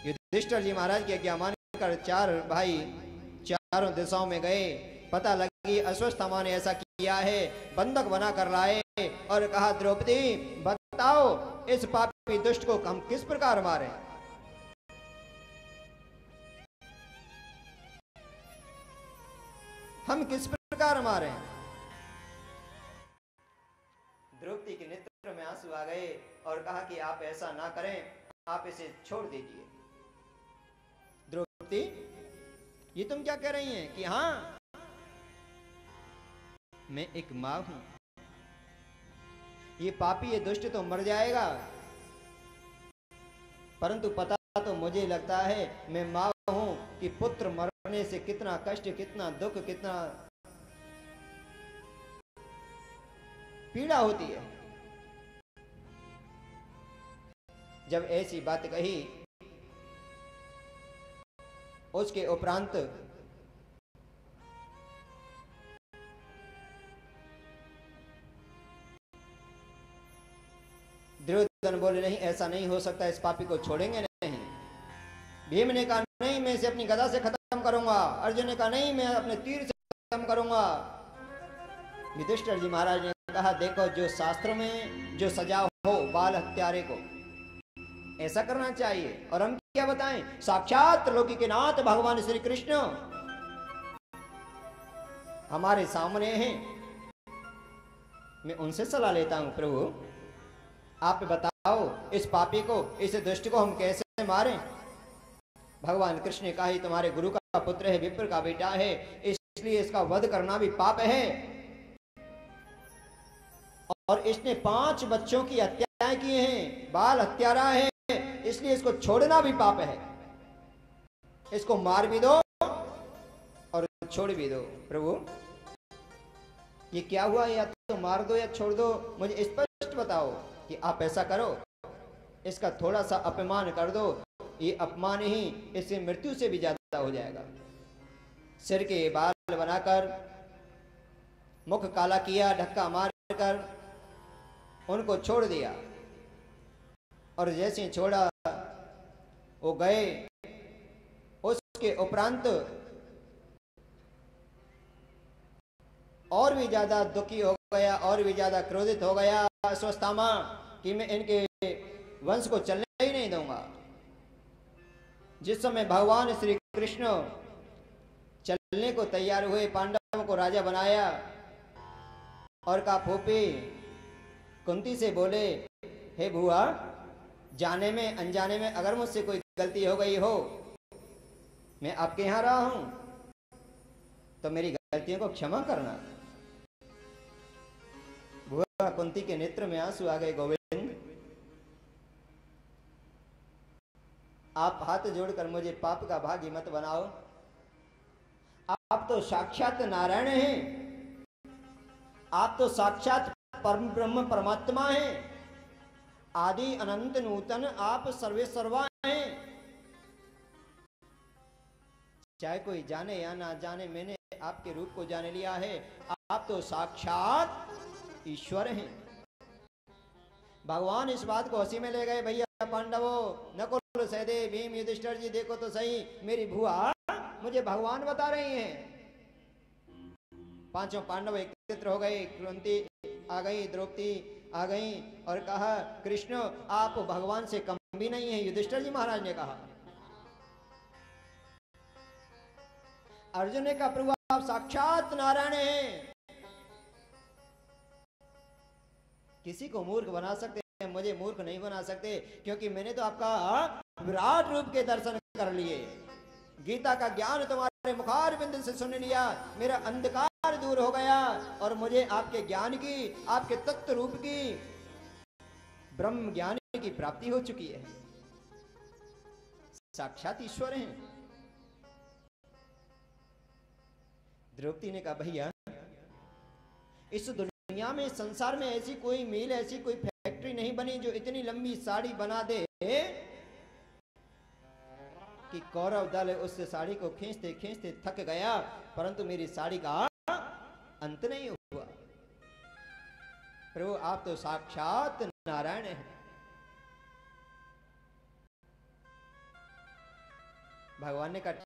युधिष्ठिर जी महाराज की आज्ञा मानकर 4 भाई चारों दिशाओं में गए। पता लगी अश्वत्थामा ने ऐसा किया है, बंधक बना कर लाए और कहा, द्रौपदी बताओ इस पापी दुष्ट को हम किस प्रकार मारें? हम किस प्रकार मारें? द्रौपदी के नेत्र में आंसू आ गए और कहा कि आप ऐसा ना करें, आप इसे छोड़ दीजिए। द्रौपदी, ये तुम क्या कह रही हैं कि हाँ मैं एक मां हूं, ये पापी, ये दुष्ट तो मर जाएगा, परंतु पता तो मुझे लगता है मैं मां हूं कि पुत्र मरने से कितना कष्ट, कितना दुख, कितना पीड़ा होती है। जब ऐसी बात कही, उसके उपरांत दुर्योधन बोले, नहीं ऐसा नहीं हो सकता, इस पापी को छोड़ेंगे नहीं। भीम ने कहा, नहीं मैं इसे अपनी गदा से खत्म करूंगा। अर्जुन ने कहा, नहीं मैं अपने तीर से खत्म करूंगा। युधिष्ठिर जी महाराज ने कहा, देखो जो शास्त्रों में जो सजा हो बाल हत्यारे को, ऐसा करना चाहिए। और हम क्या बताएं, साक्षात लौकिक के नाथ भगवान श्री कृष्ण हमारे सामने हैं। मैं उनसे सलाह लेता हूं, प्रभु आप बताओ इस पापी को, इस दुष्ट को हम कैसे मारें? भगवान कृष्ण ने कहा, ये तुम्हारे गुरु का पुत्र है, विप्र का बेटा है, इसलिए इसका वध करना भी पाप है। और इसने 5 बच्चों की हत्याएं की हैं, बाल हत्यारा है, इसलिए इसको छोड़ना भी पाप है। इसको मार भी दो और छोड़ भी दो। प्रभु ये क्या हुआ, या तो मार दो या छोड़ दो, मुझे स्पष्ट बताओ कि आप ऐसा करो, इसका थोड़ा सा अपमान कर दो, ये अपमान ही इससे मृत्यु से भी ज्यादा हो जाएगा। सिर के बाल बनाकर, मुख काला किया, ढक्का मारकर उनको छोड़ दिया। और जैसे छोड़ा वो गए उसके उपरांत और भी ज्यादा दुखी हो गया, और भी ज्यादा क्रोधित हो गया अश्वत्थामा कि मैं इनके वंश को चलने ही नहीं दूंगा। जिस समय भगवान श्री कृष्ण चलने को तैयार हुए, पांडवों को राजा बनाया और कहा फूफी कुंती से बोले, हे बुआ, जाने में अनजाने में अगर मुझसे कोई गलती हो गई हो, मैं आपके यहां रहा हूं, तो मेरी गलतियों को क्षमा करना। बुआ कुंती के नेत्र में आंसू आ गए। गोविंद, आप हाथ जोड़कर मुझे पाप का भागी मत बनाओ। आप तो साक्षात नारायण हैं, आप तो साक्षात परम ब्रह्म परमात्मा हैं, आदि अनंत नूतन आप सर्वे सर्वा हैं। चाहे कोई जाने या ना जाने, मैंने आपके रूप को जान लिया है। आप तो साक्षात ईश्वर हैं। भगवान इस बात को हंसी में ले गए। भैया पांडवों, नकुल, सहदेव, भीम, युधिष्ठिर जी, देखो तो सही, मेरी भुआ मुझे भगवान बता रही हैं। पांचों पांडव एकत्र हो गए। कुंती आ गई, द्रौपदी आ गई और कहा, कृष्ण आप भगवान से कम भी नहीं है। युधिष्ठिर जी महाराज ने कहा। अर्जुन ने कहा, प्रभु आप साक्षात नारायण हैं। किसी को मूर्ख बना सकते हैं, मुझे मूर्ख नहीं बना सकते, क्योंकि मैंने तो आपका विराट रूप के दर्शन कर लिए। गीता का ज्ञान तुम्हारे मुखार बिंद से सुन लिया, मेरा अंधकार दूर हो गया और मुझे आपके ज्ञान की, आपके तत्व रूप की, ब्रह्म ज्ञान की प्राप्ति हो चुकी है। साक्षात ईश्वर हैं। द्रौपदी ने कहा, भैया इस दुनिया में, संसार में ऐसी कोई मिल, ऐसी कोई फैक्ट्री नहीं बनी जो इतनी लंबी साड़ी बना दे कि कौरव दल उस साड़ी को खींचते खींचते थक गया, परंतु मेरी साड़ी का अंत नहीं हुआ। प्रभु आप तो साक्षात नारायण हैं। भगवान ने कहा,